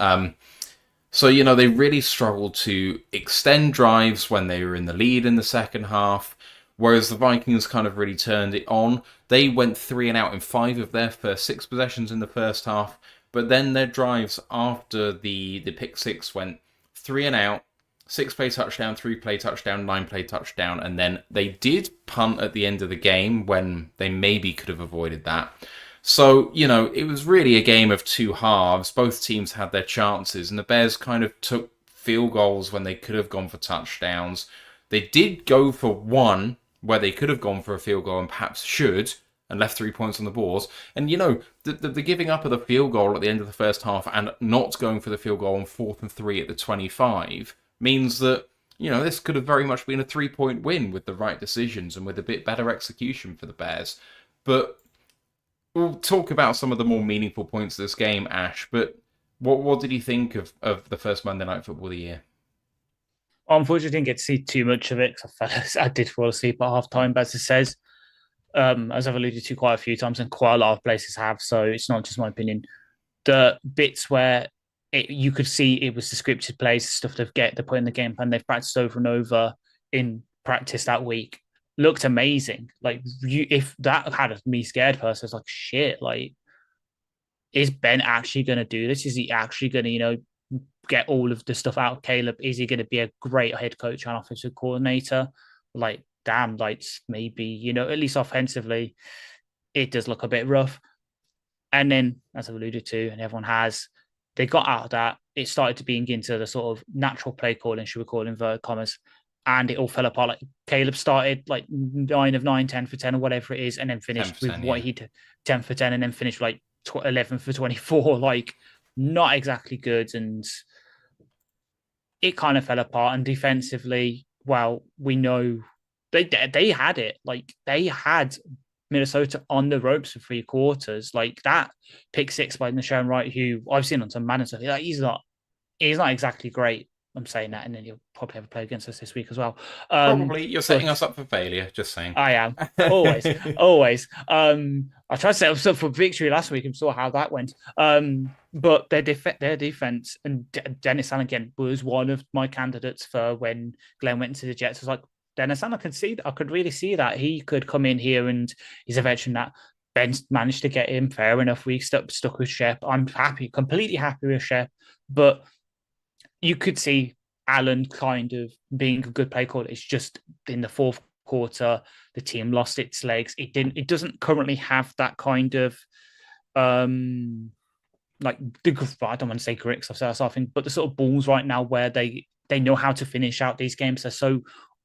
Speaker 1: So, they really struggled to extend drives when they were in the lead in the second half, whereas the Vikings kind of really turned it on. They went 3 and out in 5 of their first 6 possessions in the first half, but then their drives after the pick 6 went 3 and out, 6 play touchdown, 3 play touchdown, 9 play touchdown, and then they did punt at the end of the game when they maybe could have avoided that. So, it was really a game of 2 halves. Both teams had their chances, and the Bears kind of took field goals when they could have gone for touchdowns. They did go for one where they could have gone for a field goal and perhaps should, and left 3 points on the board. And, the giving up of the field goal at the end of the first half and not going for the field goal on 4th and 3 at the 25 means that, this could have very much been a 3-point win with the right decisions and with a bit better execution for the Bears. But we'll talk about some of the more meaningful points of this game, Ash. But what did you think of the first Monday Night Football of the year?
Speaker 2: Unfortunately, I didn't get to see too much of it because I did fall asleep at halftime, but as it says, as I've alluded to quite a few times, and quite a lot of places have, so it's not just my opinion. The bits where you could see it was the scripted plays, stuff they put in the game plan, they've practiced over and over in practice that week, looked amazing. Like, if that had me scared person, I was like, shit, like, is Ben actually going to do this? Is he actually going to, get all of the stuff out of Caleb? Is he going to be a great head coach and offensive coordinator? Like, damn, like, maybe, at least offensively, it does look a bit rough. And then, as I've alluded to, and everyone has, they got out of that. It started to being into the sort of natural play calling, should we call inverted commas, and it all fell apart. Like, Caleb started like 9 of 9, 10 for 10 or whatever it is, and then finished with what he did, 10 for 10, and then finished like 11 for 24. Like, not exactly good. And it kind of fell apart. And defensively, well, we know they had it. Like, they had Minnesota on the ropes for 3 quarters. Like, that pick 6 by Nahshon Wright, who I've seen on some Madden stuff, like, he's not exactly great. I'm saying that, and then you'll probably have a play against us this week as well.
Speaker 1: Probably. You're setting us up for failure, just saying.
Speaker 2: I am. Always. Always. I tried to set us up for victory last week and saw how that went. But their defense, and Dennis Allen again was one of my candidates for when Glenn went into the Jets. I was like, Dennis Allen, I could really see that he could come in here, and he's a veteran that Ben's managed to get him. Fair enough. We stuck with Shep. I'm completely happy with Shep, but you could see Allen kind of being a good play caller. It's just in the 4th quarter, the team lost its legs. It doesn't currently have that kind of like the, I don't want to say grit, because I've said that sort of thing, but the sort of balls right now where they know how to finish out these games.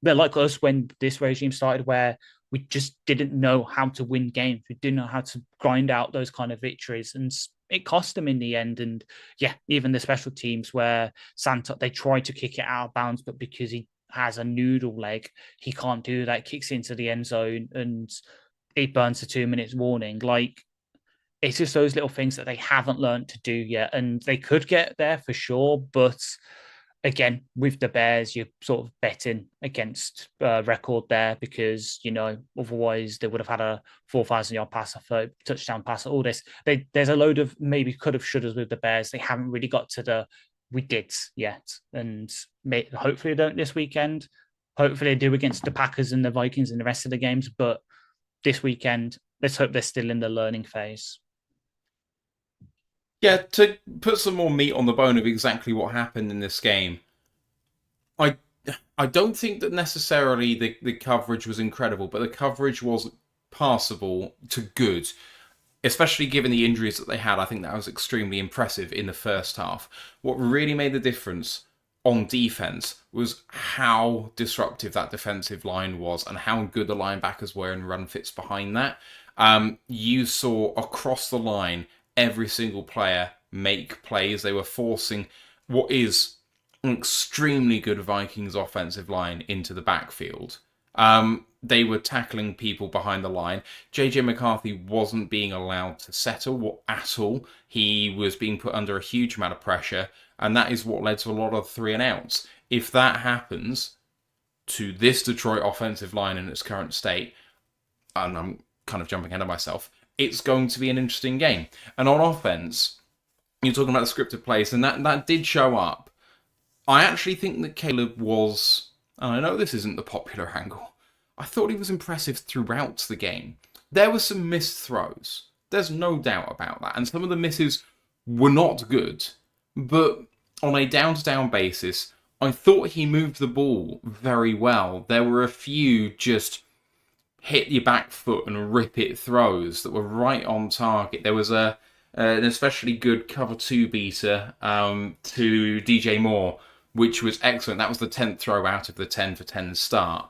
Speaker 2: They're like us when this regime started, where we just didn't know how to win games. We didn't know how to grind out those kind of victories, and it cost them in the end. And yeah, even the special teams where Santa, they tried to kick it out of bounds, but because he has a noodle leg, he can't do that. Kicks into the end zone and it burns the 2 minutes warning. Like, it's just those little things that they haven't learned to do yet, and they could get there for sure. But again, with the Bears, you're sort of betting against record there, because, otherwise they would have had a 4,000-yard pass, a touchdown pass, all this. There's a load of maybe could have, shouldas with the Bears. They haven't really got to the we did yet. And hopefully they don't this weekend. Hopefully they do against the Packers and the Vikings and the rest of the games. But this weekend, let's hope they're still in the learning phase.
Speaker 1: Yeah, to put some more meat on the bone of exactly what happened in this game, I don't think that necessarily the coverage was incredible, but the coverage was passable to good. Especially given the injuries that they had, I think that was extremely impressive in the first half. What really made the difference on defense was how disruptive that defensive line was and how good the linebackers were in run fits behind that. You saw across the line every single player make plays. They were forcing what is an extremely good Vikings offensive line into the backfield. They were tackling people behind the line. JJ McCarthy wasn't being allowed to settle at all. He was being put under a huge amount of pressure, and that is what led to a lot of 3 and outs. If that happens to this Detroit offensive line in its current state, and I'm kind of jumping ahead of myself, it's going to be an interesting game. And on offense, you're talking about the scripted plays, and that did show up. I actually think that Caleb was, and I know this isn't the popular angle, I thought he was impressive throughout the game. There were some missed throws. There's no doubt about that. And some of the misses were not good. But on a down-to-down basis, I thought he moved the ball very well. There were a few just hit your back foot and rip it throws that were right on target. There was an especially good cover 2 beater to DJ Moore, which was excellent. That was the 10th throw out of the 10 for 10 start.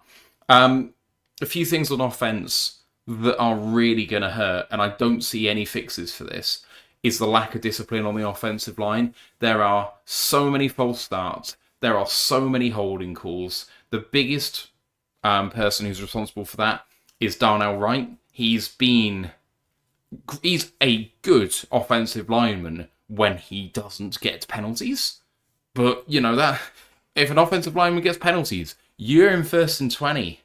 Speaker 1: A few things on offense that are really going to hurt, and I don't see any fixes for this, is the lack of discipline on the offensive line. There are so many false starts. There are so many holding calls. The biggest person who's responsible for that is Darnell Wright. He's a good offensive lineman when he doesn't get penalties. But, that if an offensive lineman gets penalties, you're in 1st and 20.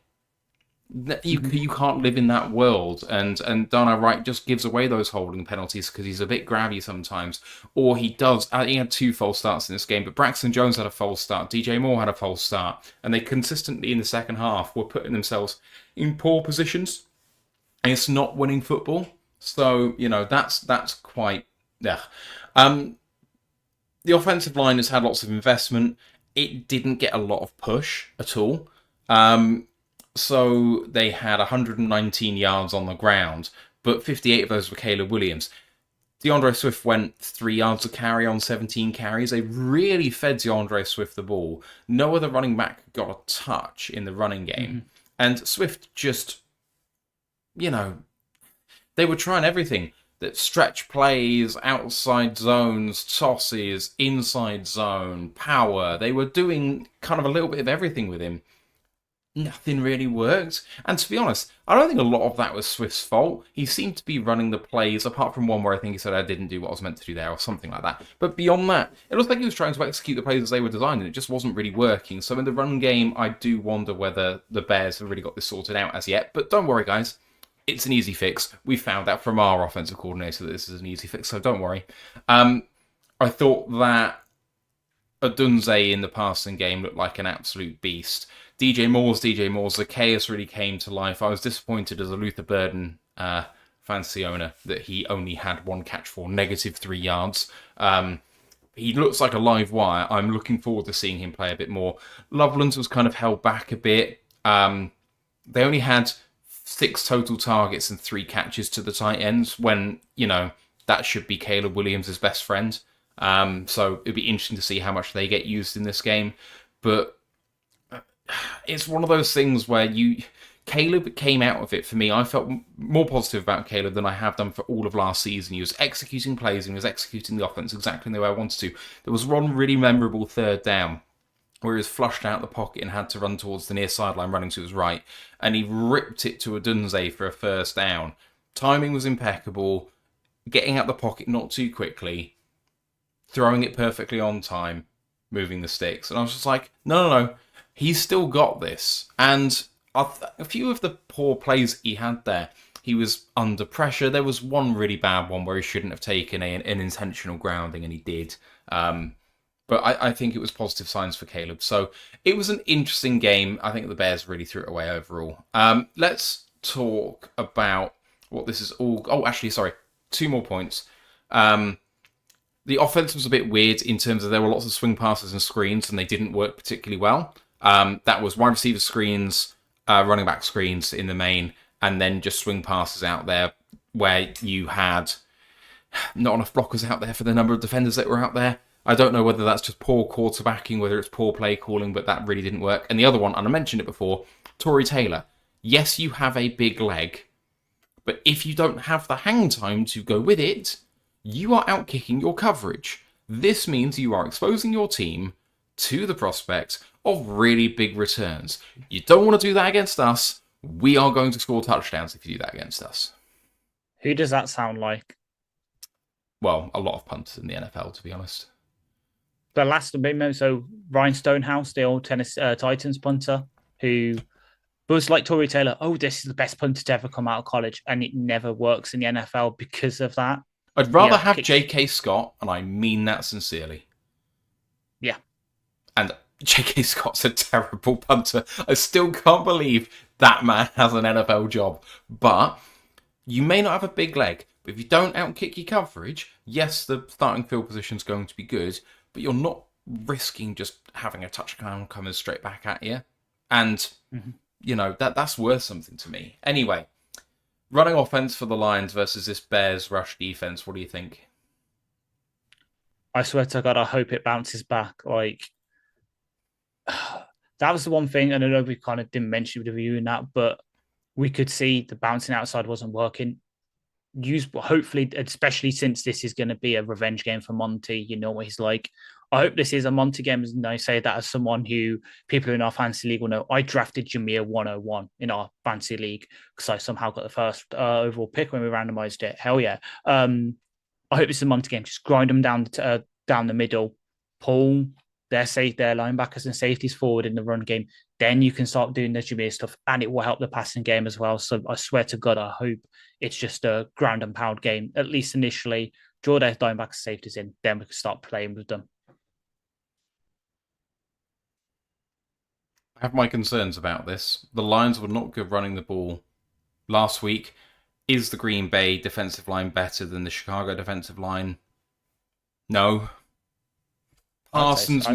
Speaker 1: You can't live in that world, and Darnell Wright just gives away those holding penalties because he's a bit grabby sometimes, or he does. He had 2 false starts in this game, but Braxton Jones had a false start, DJ Moore had a false start, and they consistently in the second half were putting themselves in poor positions, and it's not winning football. So that's quite The offensive line has had lots of investment. It didn't get a lot of push at all. So they had 119 yards on the ground, but 58 of those were Caleb Williams. DeAndre Swift went 3 yards a carry on 17 carries. They really fed DeAndre Swift the ball. No other running back got a touch in the running game. Mm-hmm. And Swift just, they were trying everything. That stretch plays, outside zones, tosses, inside zone, power. They were doing kind of a little bit of everything with him. Nothing really worked. And to be honest, I don't think a lot of that was Swift's fault. He seemed to be running the plays, apart from one where I think he said, I didn't do what I was meant to do there, or something like that. But beyond that, it looks like he was trying to execute the plays as they were designed, and it just wasn't really working. So in the run game, I do wonder whether the Bears have really got this sorted out as yet. But don't worry, guys. It's an easy fix. We found out from our offensive coordinator that this is an easy fix, so don't worry. I thought that Odunze in the passing game looked like an absolute beast. DJ Moore's. The chaos really came to life. I was disappointed as a Luther Burden fantasy owner that he only had 1 catch for -3 yards. He looks like a live wire. I'm looking forward to seeing him play a bit more. Loveland was kind of held back a bit. They only had 6 total targets and 3 catches to the tight ends when, that should be Caleb Williams' best friend. So it'd be interesting to see how much they get used in this game. But it's one of those things where Caleb came out of it for me. I felt more positive about Caleb than I have done for all of last season. He was executing plays and he was executing the offense exactly the way I wanted to. There was one really memorable 3rd down where he was flushed out the pocket and had to run towards the near sideline running to his right, and he ripped it to Odunze for a 1st down. Timing was impeccable, getting out the pocket not too quickly, throwing it perfectly on time, moving the sticks. And I was just like, no, he's still got this. And a few of the poor plays he had there, he was under pressure. There was one really bad one where he shouldn't have taken an intentional grounding, and he did. But I think it was positive signs for Caleb. So it was an interesting game. I think the Bears really threw it away overall. Let's talk about what this is all... Oh, actually, sorry. 2 more points. The offense was a bit weird in terms of there were lots of swing passes and screens, and they didn't work particularly well. That was wide receiver screens, running back screens in the main, and then just swing passes out there where you had not enough blockers out there for the number of defenders that were out there. I don't know whether that's just poor quarterbacking, whether it's poor play calling, but that really didn't work. And the other one, and I mentioned it before, Tory Taylor. Yes, you have a big leg, but if you don't have the hang time to go with it, you are outkicking your coverage. This means you are exposing your team to the prospect of really big returns. You don't want to do that against us. We are going to score touchdowns if you do that against us.
Speaker 2: Who does that sound like?
Speaker 1: Well, a lot of punters in the NFL, to be honest.
Speaker 2: The last moment, so Ryan Stonehouse, the old Titans punter, who was like Tory Taylor. Oh, this is the best punter to ever come out of college, and it never works in the NFL because of that.
Speaker 1: I'd rather have J.K. Scott, and I mean that sincerely.
Speaker 2: Yeah.
Speaker 1: And J.K. Scott's a terrible punter. I still can't believe that man has an NFL job. But you may not have a big leg, but if you don't outkick your coverage, yes, the starting field position is going to be good, but you're not risking just having a touchdown coming straight back at you. And, you know, that's worth something to me. Anyway, running offense for the Lions versus this Bears rush defense, what do you think?
Speaker 2: I swear to God, I hope it bounces back. Like, that was the one thing, and I know we kind of didn't mention the review in that, but we could see the bouncing outside wasn't working. Hopefully, especially since this is going to be a revenge game for Monty, you know what he's like. I hope this is a Monty game, and I say that as someone who people in our fantasy league will know. I drafted Jameer 101 in our fantasy league because I somehow got the first overall pick when we randomized it. Hell yeah. I hope it's a Monty game. Just grind them down the middle. Poole, their linebackers and safeties forward in the run game. Then you can start doing the Jameer stuff, and it will help the passing game as well. So I swear to God, I hope it's just a ground and pound game, at least initially. Draw their linebackers safeties in, then we can start playing with them.
Speaker 1: I have my concerns about this. The Lions were not good running the ball last week. Is the Green Bay defensive line better than the Chicago defensive line? No. Parsons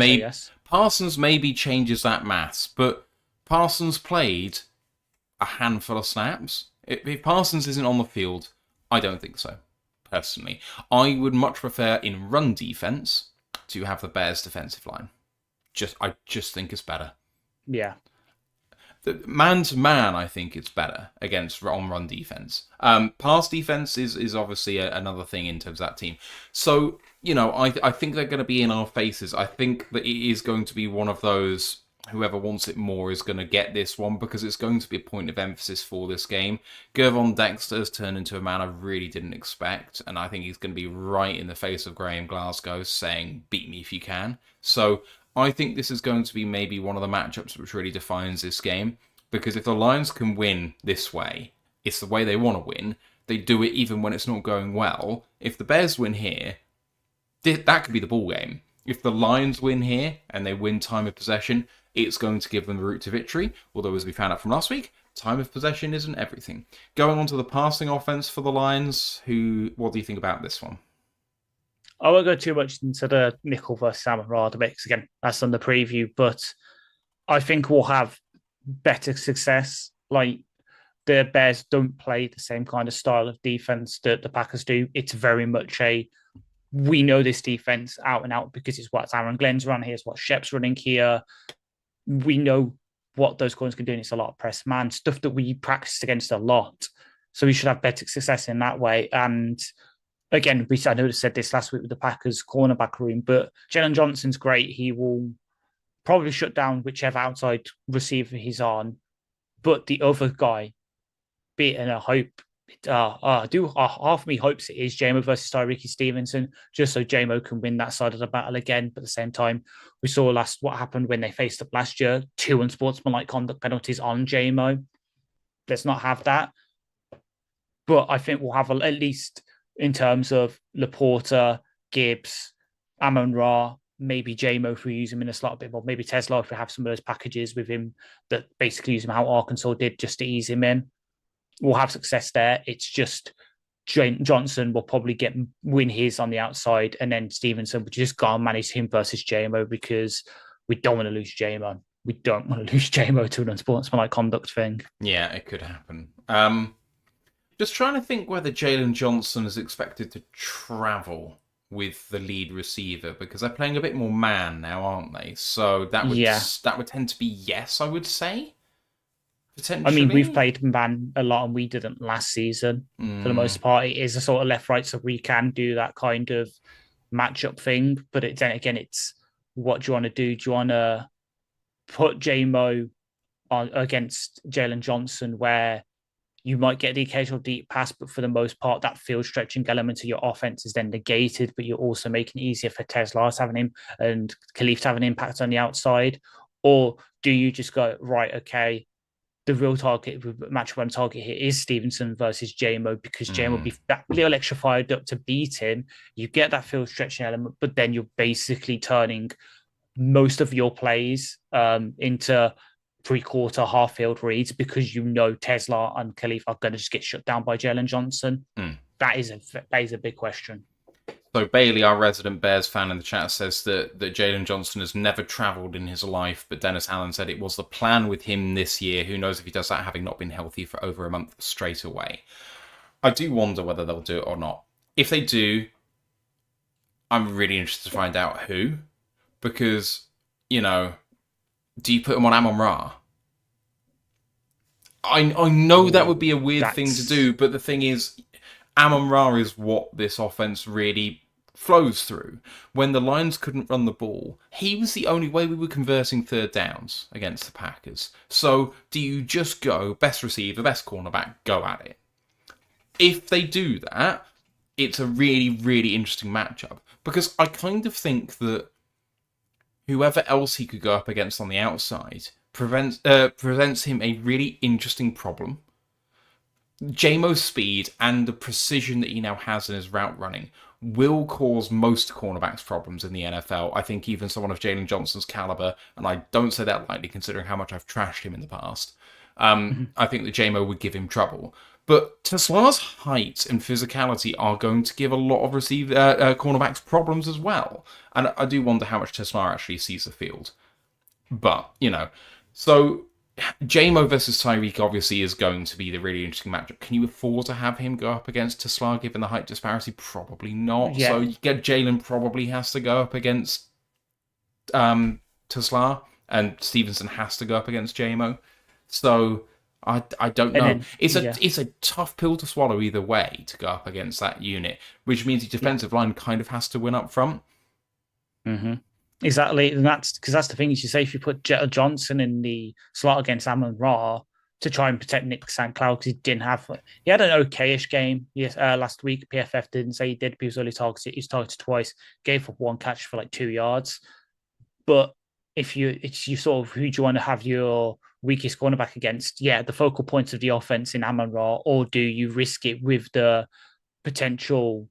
Speaker 1: maybe changes that maths, but Parsons played a handful of snaps. If Parsons isn't on the field, I don't think so, personally. I would much prefer in run defense to have the Bears defensive line. I just think it's better.
Speaker 2: Yeah.
Speaker 1: Man to man, I think it's better on run defense. Pass defense is obviously another thing in terms of that team. So, you know, I think they're going to be in our faces. I think that it is going to be one of those, whoever wants it more is going to get this one because it's going to be a point of emphasis for this game. Gervon Dexter has turned into a man I really didn't expect, and I think he's going to be right in the face of Graham Glasgow saying, beat me if you can. So I think this is going to be maybe one of the matchups which really defines this game, because if the Lions can win this way, it's the way they want to win. They do it even when it's not going well. If the Bears win here, that could be the ball game. If the Lions win here and they win time of possession, it's going to give them the route to victory. Although, as we found out from last week, time of possession isn't everything. Going on to the passing offense for the Lions, what do you think about this one?
Speaker 2: I won't go too much into the nickel versus Amon-Ra debate. Again, that's on the preview, but I think we'll have better success. Like, the Bears don't play the same kind of style of defense that the Packers do. It's very much we know this defense out and out because it's what Aaron Glenn's run here, it's what Shep's running here. We know what those corners can do, and it's a lot of press man stuff that we practice against a lot. So we should have better success in that way. And again, I know I said this last week with the Packers cornerback room, but Jalen Johnson's great. He will probably shut down whichever outside receiver he's on. But the other guy, be it in a hope, half of me hopes it is JMO versus Tyreek Stevenson, just so JMO can win that side of the battle again. But at the same time, we saw what happened when they faced up last year, 2 unsportsmanlike conduct penalties on JMO. Let's not have that. But I think we'll have at least in terms of Laporta, Gibbs, Amon-Ra, maybe JMO if we use him in a slot a bit more, maybe Tesla if we have some of those packages with him that basically use him how Arkansas did just to ease him in. We'll have success there. It's just Johnson will probably win his on the outside, and then Stevenson will just go and manage him versus JMO because we don't want to lose JMO. we don't want to lose JMO to an unsportsmanlike conduct thing.
Speaker 1: Yeah, it could happen. Just trying to think whether Jalen Johnson is expected to travel with the lead receiver, because they're playing a bit more man now, aren't they? So that would tend to be yes, I would say. Potentially.
Speaker 2: I mean, we've played man a lot, and we didn't last season. For the most part, it is a sort of left-right, so we can do that kind of matchup thing. But then again, it's what do you want to do? Do you want to put JMO on against Jalen Johnson, where you might get the occasional deep pass, but for the most part, that field stretching element of your offense is then negated, but you're also making it easier for Tesla to have and Khalif to have an impact on the outside? Or do you just go, right, okay, the real target match one target here is Stevenson versus JMO, because JMO will be that little extra fired up to beat him. You get that field stretching element, but then you're basically turning most of your plays into three-quarter, half-field reads, because you know Tesla and Khalif are going to just get shut down by Jalen Johnson. That is a big question.
Speaker 1: So Bailey, our resident Bears fan in the chat, says that Jalen Johnson has never travelled in his life, but Dennis Allen said it was the plan with him this year. Who knows if he does that, having not been healthy for over a month straight away. I do wonder whether they'll do it or not. If they do, I'm really interested to find out who, because, you know, do you put him on Amon-Ra? I know that would be a weird thing to do, but the thing is, Amon-Ra is what this offense really flows through. When the Lions couldn't run the ball, he was the only way we were converting third downs against the Packers. So do you just go, best receiver, best cornerback, go at it? If they do that, it's a really, really interesting matchup, because I kind of think that whoever else he could go up against on the outside presents him a really interesting problem. JMO's speed and the precision that he now has in his route running will cause most cornerbacks problems in the NFL. I think even someone of Jalen Johnson's caliber, and I don't say that lightly considering how much I've trashed him in the past, I think that JMO would give him trouble. But Tesla's height and physicality are going to give a lot of cornerbacks problems as well. And I do wonder how much Tesla actually sees the field. But, you know, so JMO versus Tyreek obviously is going to be the really interesting matchup. Can you afford to have him go up against Tesla given the height disparity? Probably not. Yeah. So you get Jalen probably has to go up against Tesla, and Stevenson has to go up against JMO. So I don't know. Then, it's a tough pill to swallow either way to go up against that unit, which means the defensive line kind of has to win up front.
Speaker 2: Exactly, and that's because that's the thing. You say if you put Jetta Johnson in the slot against Amon-Ra to try and protect Nick St. Cloud, because he had an okayish game last week. PFF didn't say he did, but he was only targeted. He was targeted twice, gave up one catch for like 2 yards. But if you sort of who do you want to have your weakest cornerback against? Yeah, the focal points of the offense in Amon-Ra, or do you risk it with the potential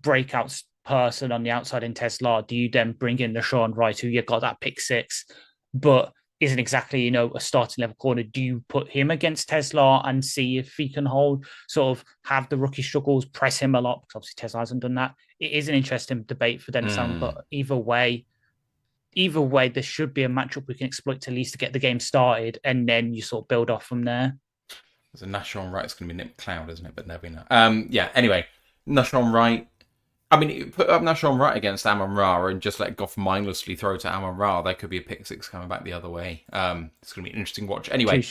Speaker 2: breakouts person on the outside in Tesla? Do you then bring in LaShawn Wright, who you got that pick six, but isn't exactly, a starting level corner? Do you put him against Tesla and see if he can sort of have the rookie struggles, press him a lot? Because obviously Tesla hasn't done that. It is an interesting debate for Dennis Allen, but either way, there should be a matchup we can exploit to at least to get the game started, and then you sort of build off from there.
Speaker 1: There's a Nashon Wright. It's going to be Nick Cloud, isn't it? But never know. Yeah. Anyway, Nashon Wright. I mean, you put up Nashon Wright against Amon-Ra and just let Goff mindlessly throw to Amon-Ra. There could be a pick six coming back the other way. It's going to be an interesting watch. Anyway,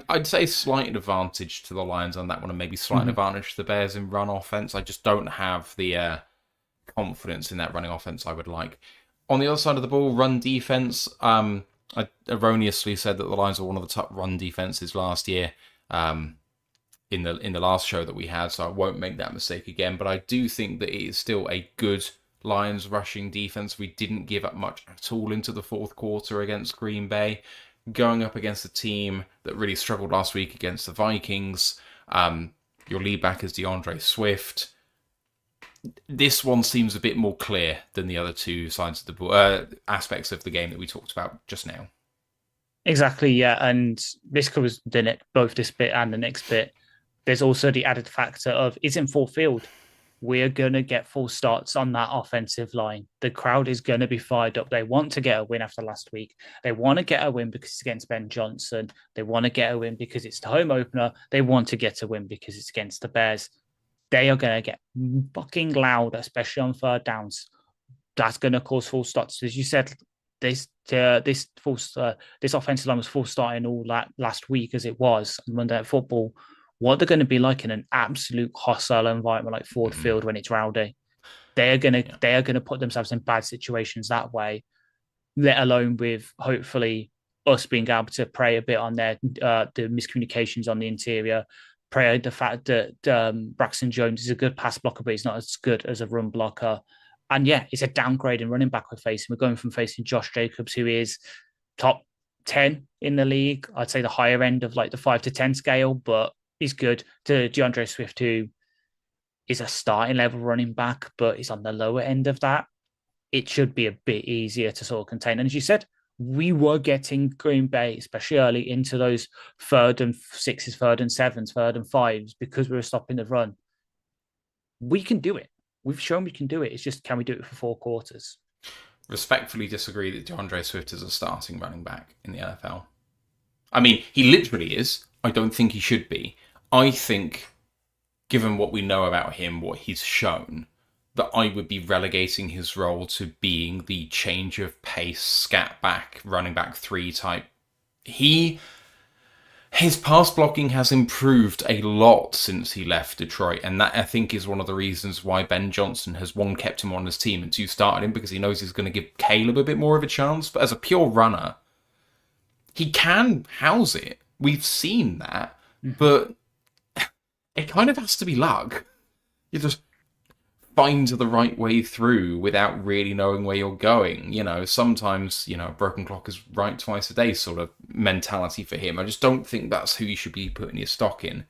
Speaker 1: I'd say slight advantage to the Lions on that one, and maybe slight advantage to the Bears in run offense. I just don't have the confidence in that running offense I would like. On the other side of the ball, run defense. I erroneously said that the Lions were one of the top run defenses last year. In the last show that we had, so I won't make that mistake again. But I do think that it is still a good Lions rushing defense. We didn't give up much at all into the fourth quarter against Green Bay. Going up against a team that really struggled last week against the Vikings. Your lead back is DeAndre Swift. This one seems a bit more clear than the other two sides of the aspects of the game that we talked about just now.
Speaker 2: Exactly, yeah. And this covers both this bit and the next bit. There's also the added factor of it's in full field. we're going to get full starts on that offensive line. The crowd is going to be fired up. They want to get a win after last week. They want to get a win because it's against Ben Johnson. They want to get a win because it's the home opener. They want to get a win because it's against the Bears. They are going to get fucking loud, especially on third downs. That's going to cause full starts. As you said, this offensive line was full starting all that last week as it was on Monday Night Football. What they're going to be like in an absolute hostile environment like Ford Field when it's rowdy. They are going to put themselves in bad situations that way, let alone with hopefully us being able to prey a bit on the miscommunications on the interior, prey the fact that Braxton Jones is a good pass blocker, but he's not as good as a run blocker. And yeah, it's a downgrade in running back we're facing. We're going from facing Josh Jacobs, who is top 10 in the league. I'd say the higher end of like the 5 to 10 scale, but he's good, to DeAndre Swift, who is a starting level running back, but he's on the lower end of that. It should be a bit easier to sort of contain. And as you said, we were getting Green Bay, especially early, into those 3rd and 6s, 3rd and 7s, 3rd and 5s, because we were stopping the run. We can do it. We've shown we can do it. It's just, can we do it for 4 quarters?
Speaker 1: Respectfully disagree that DeAndre Swift is a starting running back in the NFL. I mean, he literally is. I don't think he should be. I think, given what we know about him, what he's shown, that I would be relegating his role to being the change of pace, scat back, running back 3 type. His pass blocking has improved a lot since he left Detroit, and that, I think, is one of the reasons why Ben Johnson has, 1, kept him on his team, and 2, started him, because he knows he's going to give Caleb a bit more of a chance. But as a pure runner, he can house it. We've seen that, but it kind of has to be luck. You just find the right way through without really knowing where you're going. Sometimes, a broken clock is right twice a day sort of mentality for him. I just don't think that's who you should be putting your stock in.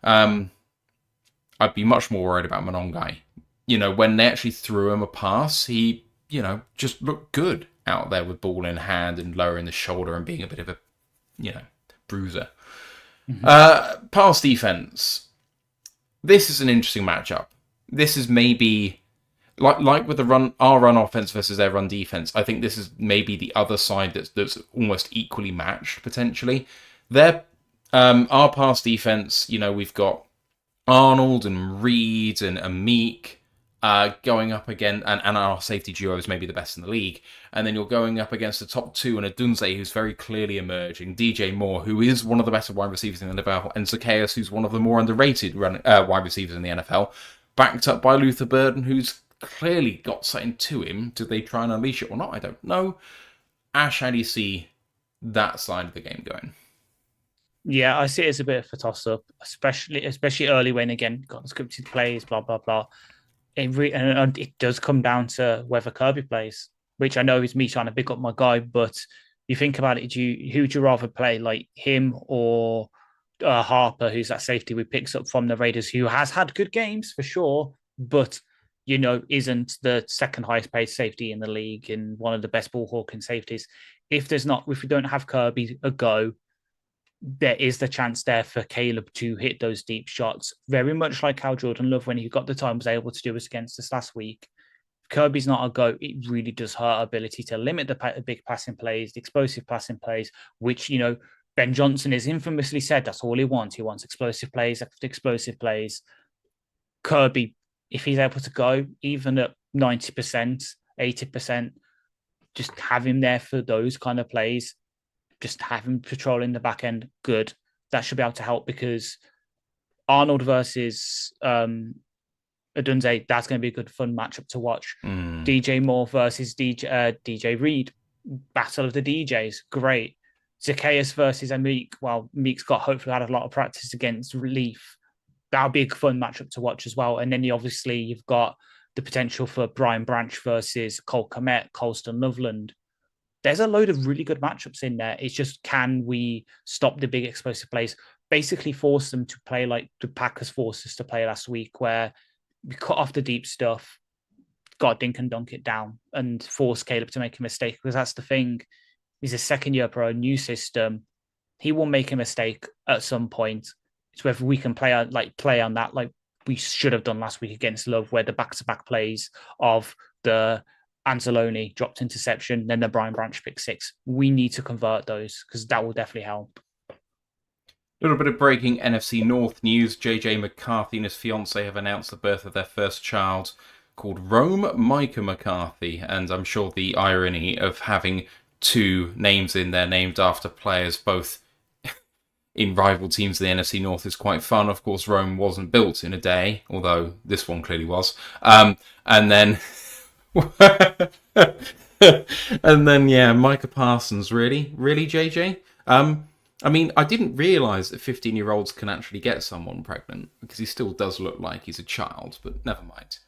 Speaker 1: I'd be much more worried about Monongai. When they actually threw him a pass, he, just looked good out there with ball in hand and lowering the shoulder and being a bit of a, bruiser. Pass defense. This is an interesting matchup. This is maybe like with our run offense versus their run defense. I think this is maybe the other side that's almost equally matched potentially. Our pass defense, we've got Arnold and Reed and Amik going up again, and our safety duo is maybe the best in the league. And then you're going up against the top 2 and Adunze, who's very clearly emerging. DJ Moore, who is one of the better wide receivers in the NFL, and Zacchaeus, who's one of the more underrated wide receivers in the NFL. Backed up by Luther Burden, who's clearly got something to him. Do they try and unleash it or not? I don't know. Ash, how do you see that side of the game going?
Speaker 2: Yeah, I see it as a bit of a toss-up, especially early when, again, got scripted plays, blah, blah, blah. And it does come down to whether Kirby plays, which I know is me trying to pick up my guy, but you think about it, who'd you rather play, like him or Harper, who's that safety we picks up from the Raiders, who has had good games for sure, but isn't the second highest paid safety in the league and one of the best ball hawking safeties. If we don't have Kirby a go, there is the chance there for Caleb to hit those deep shots, very much like how Jordan Love, when he got the time, was able to do us against us last week. If Kirby's not a go, it really does hurt our ability to limit the big passing plays, the explosive passing plays, which, Ben Johnson has infamously said that's all he wants. He wants explosive plays after explosive plays. Kirby, if he's able to go, even at 90%, 80%, just have him there for those kind of plays. Just have him patrolling the back end. Good. That should be able to help, because Arnold versus Adunze, that's going to be a good, fun matchup to watch. DJ Moore versus DJ Reed. Battle of the DJs. Great. Zacchaeus versus Amik. Well, Meek's hopefully had a lot of practice against Relief. That'll be a fun matchup to watch as well. And then you've got the potential for Brian Branch versus Cole Kmet, Colston Loveland. There's a load of really good matchups in there. It's just, can we stop the big explosive plays? Basically force them to play like the Packers forced us to play last week, where we cut off the deep stuff, got dink and dunk it down, and force Caleb to make a mistake. Because that's the thing. He's a second year pro, new system. He will make a mistake at some point. It's whether we can play on that, like we should have done last week against Love, where the back-to-back plays of the Anzalone dropped interception, then the Brian Branch pick six. We need to convert those because that will definitely help.
Speaker 1: A little bit of breaking NFC North news. JJ McCarthy and his fiancée have announced the birth of their first child, called Rome Micah McCarthy. And I'm sure the irony of having two names in there named after players both in rival teams in the NFC North is quite fun. Of course, Rome wasn't built in a day, although this one clearly was. And then... and then, yeah, Micah Parsons. Really, JJ. I mean, I didn't realise that 15-year-olds can actually get someone pregnant, because he still does look like he's a child. But never mind.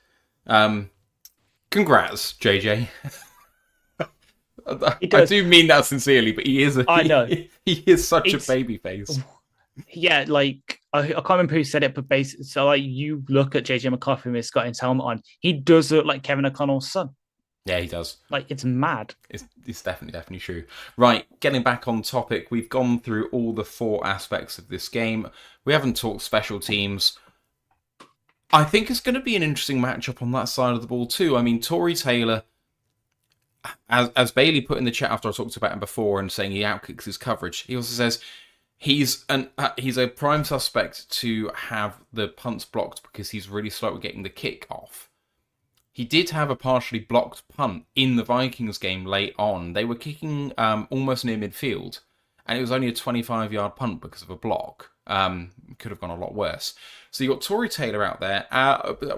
Speaker 1: Congrats, JJ. I do mean that sincerely, but he is.
Speaker 2: I know
Speaker 1: he is such a baby face.
Speaker 2: Yeah, like I can't remember who said it, but basically, so like you look at JJ McCarthy with Scott his helmet on, he does look like Kevin O'Connell's son.
Speaker 1: Yeah, he does.
Speaker 2: Like, it's mad.
Speaker 1: It's definitely true. Right, getting back on topic, we've gone through all the 4 aspects of this game. We haven't talked special teams. I think it's going to be an interesting matchup on that side of the ball too. I mean, Tory Taylor, as Bailey put in the chat after I talked about him before and saying he outkicks his coverage, he also says he's a prime suspect to have the punts blocked because he's really slow at getting the kick off. He did have a partially blocked punt in the Vikings game late on. They were kicking almost near midfield, and it was only a 25-yard punt because of a block. Could have gone a lot worse. So you got Tory Taylor out there.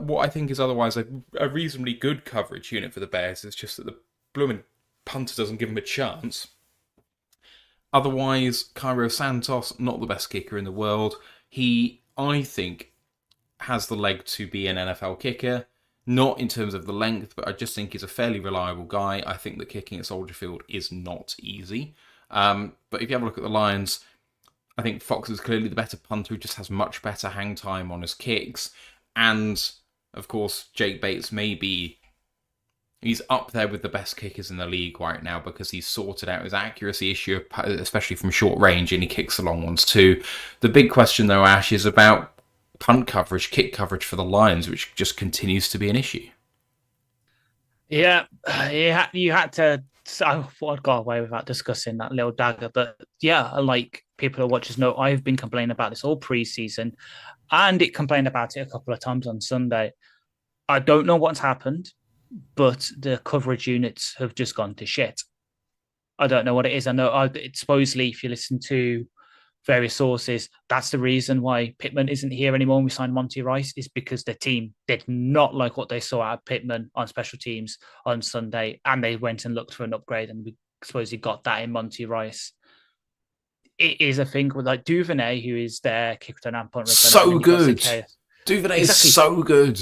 Speaker 1: What I think is otherwise a reasonably good coverage unit for the Bears is just that the blooming punter doesn't give him a chance. Otherwise, Cairo Santos, not the best kicker in the world. He, I think, has the leg to be an NFL kicker. Not in terms of the length, but I just think he's a fairly reliable guy. I think that kicking at Soldier Field is not easy. But if you have a look at the Lions, I think Fox is clearly the better punter who just has much better hang time on his kicks. And, of course, Jake Bates he's up there with the best kickers in the league right now because he's sorted out his accuracy issue, especially from short range, and he kicks the long ones too. The big question, though, Ash, is about punt coverage, kick coverage for the Lions, which just continues to be an issue.
Speaker 2: Yeah, you had to. I thought I'd got away without discussing that little dagger, but yeah, like people who watch us know, I've been complaining about this all preseason, and it complained about it a couple of times on Sunday. I don't know what's happened, but the coverage units have just gone to shit. I don't know what it is. I know it's supposedly, if you listen to various sources, that's the reason why Pittman isn't here anymore. We signed Monty Rice is because the team did not like what they saw out of Pittman on special teams on Sunday, and they went and looked for an upgrade, and we supposedly got that in Monty Rice. It is a thing with like Duvernay, who is their kick return and punt returner.
Speaker 1: So good. Duvernay is so good.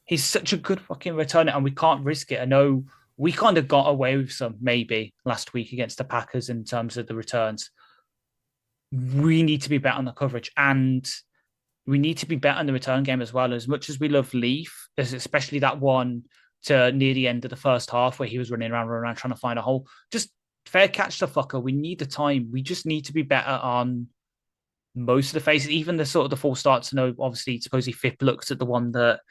Speaker 2: He's such a good fucking returner, and we can't risk it. I know we kind of got away with some maybe last week against the Packers in terms of the returns. We need to be better on the coverage, and we need to be better in the return game as well. As much as we love Leaf, especially that one to near the end of the first half where he was running around trying to find a hole. Just fair catch the fucker. We need the time. We just need to be better on most of the phases, even the sort of the full starts. No, obviously, supposedly Fifth looks at the one that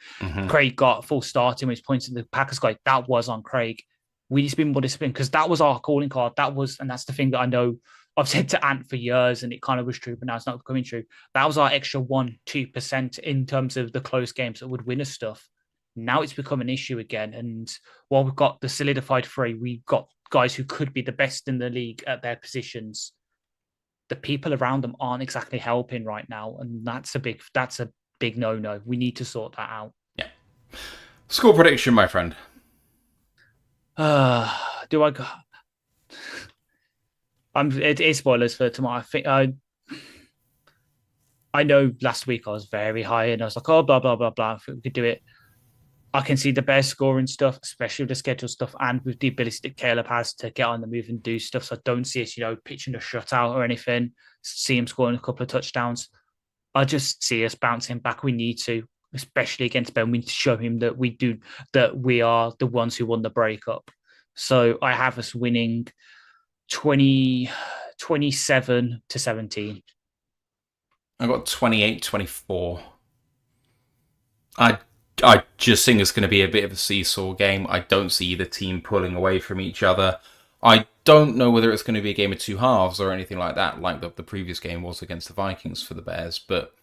Speaker 2: Craig got full starting when he's pointing to the Packers guy. That was on Craig. We need to be more disciplined because that was our calling card. And that's the thing that I know I've said to Ant for years, and it kind of was true, but now it's not becoming true. That was our extra 1-2% in terms of the close games that would win us stuff. Now it's become an issue again. And while we've got the solidified 3, we've got guys who could be the best in the league at their positions. The people around them aren't exactly helping right now, and that's a big no-no. We need to sort that out.
Speaker 1: Yeah. Score prediction, my friend.
Speaker 2: Do I go? It is spoilers for tomorrow. I think I know last week I was very high and I was like, oh, blah, blah, blah, blah. If we could do it. I can see the Bears scoring stuff, especially with the schedule stuff and with the ability that Caleb has to get on the move and do stuff. So I don't see us, pitching a shutout or anything. See him scoring a couple of touchdowns. I just see us bouncing back. We need to, especially against Ben. We need to show him that we are the ones who won the breakup. So I have us winning 27-17.
Speaker 1: I got 28-24. I I just think it's going to be a bit of a seesaw game. I don't see either team pulling away from each other. I don't know whether it's going to be a game of two halves or anything like that, like the previous game was against the Vikings for the Bears, but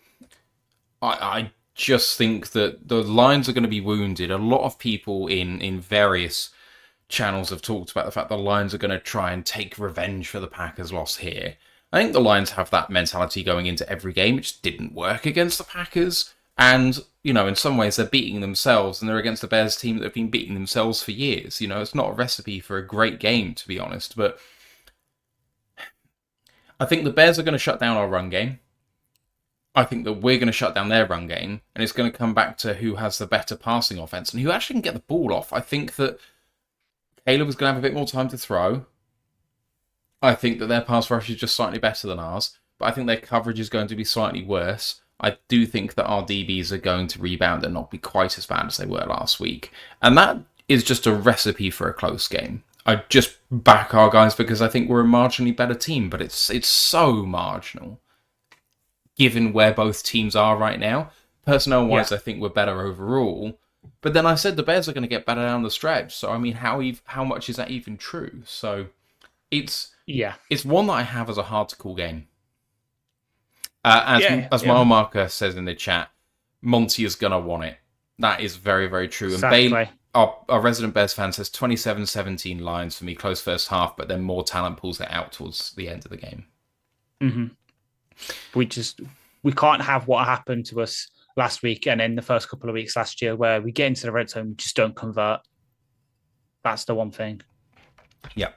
Speaker 1: I just think that the Lions are going to be wounded. A lot of people in various channels have talked about the fact the Lions are going to try and take revenge for the Packers' loss here. I think the Lions have that mentality going into every game. It just didn't work against the Packers. And, in some ways they're beating themselves, and they're against the Bears team that have been beating themselves for years. It's not a recipe for a great game, to be honest. But I think the Bears are going to shut down our run game. I think that we're going to shut down their run game, and it's going to come back to who has the better passing offense and who actually can get the ball off. I think that Caleb is going to have a bit more time to throw. I think that their pass rush is just slightly better than ours, but I think their coverage is going to be slightly worse. I do think that our DBs are going to rebound and not be quite as bad as they were last week. And that is just a recipe for a close game. I just back our guys because I think we're a marginally better team, but it's so marginal given where both teams are right now. Personnel-wise, I think we're better overall. But then I said the Bears are going to get better down the stretch. So, I mean, how much is that even true? So, it's one that I have as a hard-to-call game. As Mile Marker says in the chat, Monty is going to want it. That is very, very true.
Speaker 2: Exactly.
Speaker 1: And Bailey, our resident Bears fan, says 27-17 Lions for me, close first half, but then more talent pulls it out towards the end of the game.
Speaker 2: Mm-hmm. We can't have what happened to us last week and in the first couple of weeks last year where we get into the red zone and just don't convert. That's the one thing. Yeah.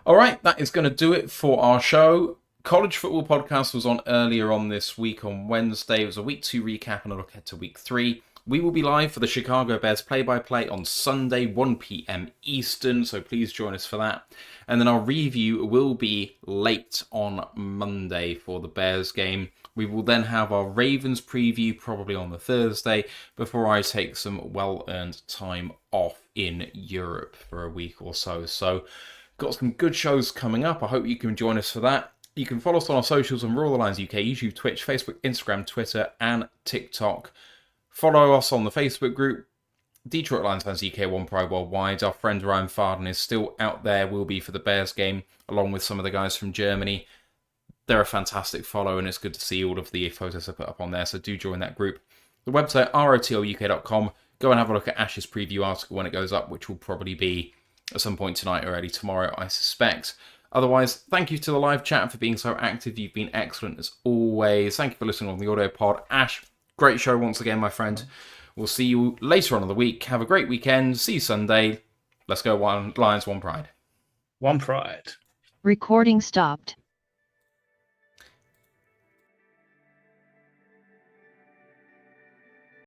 Speaker 1: All right, that is going to do it for our show. College Football Podcast was on earlier on this week on Wednesday. It was a week 2 recap and a look ahead to week 3. We will be live for the Chicago Bears play-by-play on Sunday, 1 p.m. Eastern, so please join us for that. And then our review will be late on Monday for the Bears game. We will then have our Ravens preview probably on the Thursday before I take some well-earned time off in Europe for a week or so. So, got some good shows coming up. I hope you can join us for that. You can follow us on our socials on Roar of the Lions UK, YouTube, Twitch, Facebook, Instagram, Twitter, and TikTok. Follow us on the Facebook group, Detroit Lions Fans UK, One Pride Worldwide. Our friend Ryan Farden is still out there, will be for the Bears game, along with some of the guys from Germany. They're a fantastic follow, and it's good to see all of the photos I put up on there, so do join that group. The website, rotluk.com. Go and have a look at Ash's preview article when it goes up, which will probably be at some point tonight or early tomorrow, I suspect. Otherwise, thank you to the live chat for being so active. You've been excellent as always. Thank you for listening on the audio pod. Ash, great show once again, my friend. We'll see you later on in the week. Have a great weekend. See you Sunday. Let's go, Lions, One Pride.
Speaker 2: One Pride.
Speaker 3: Recording stopped.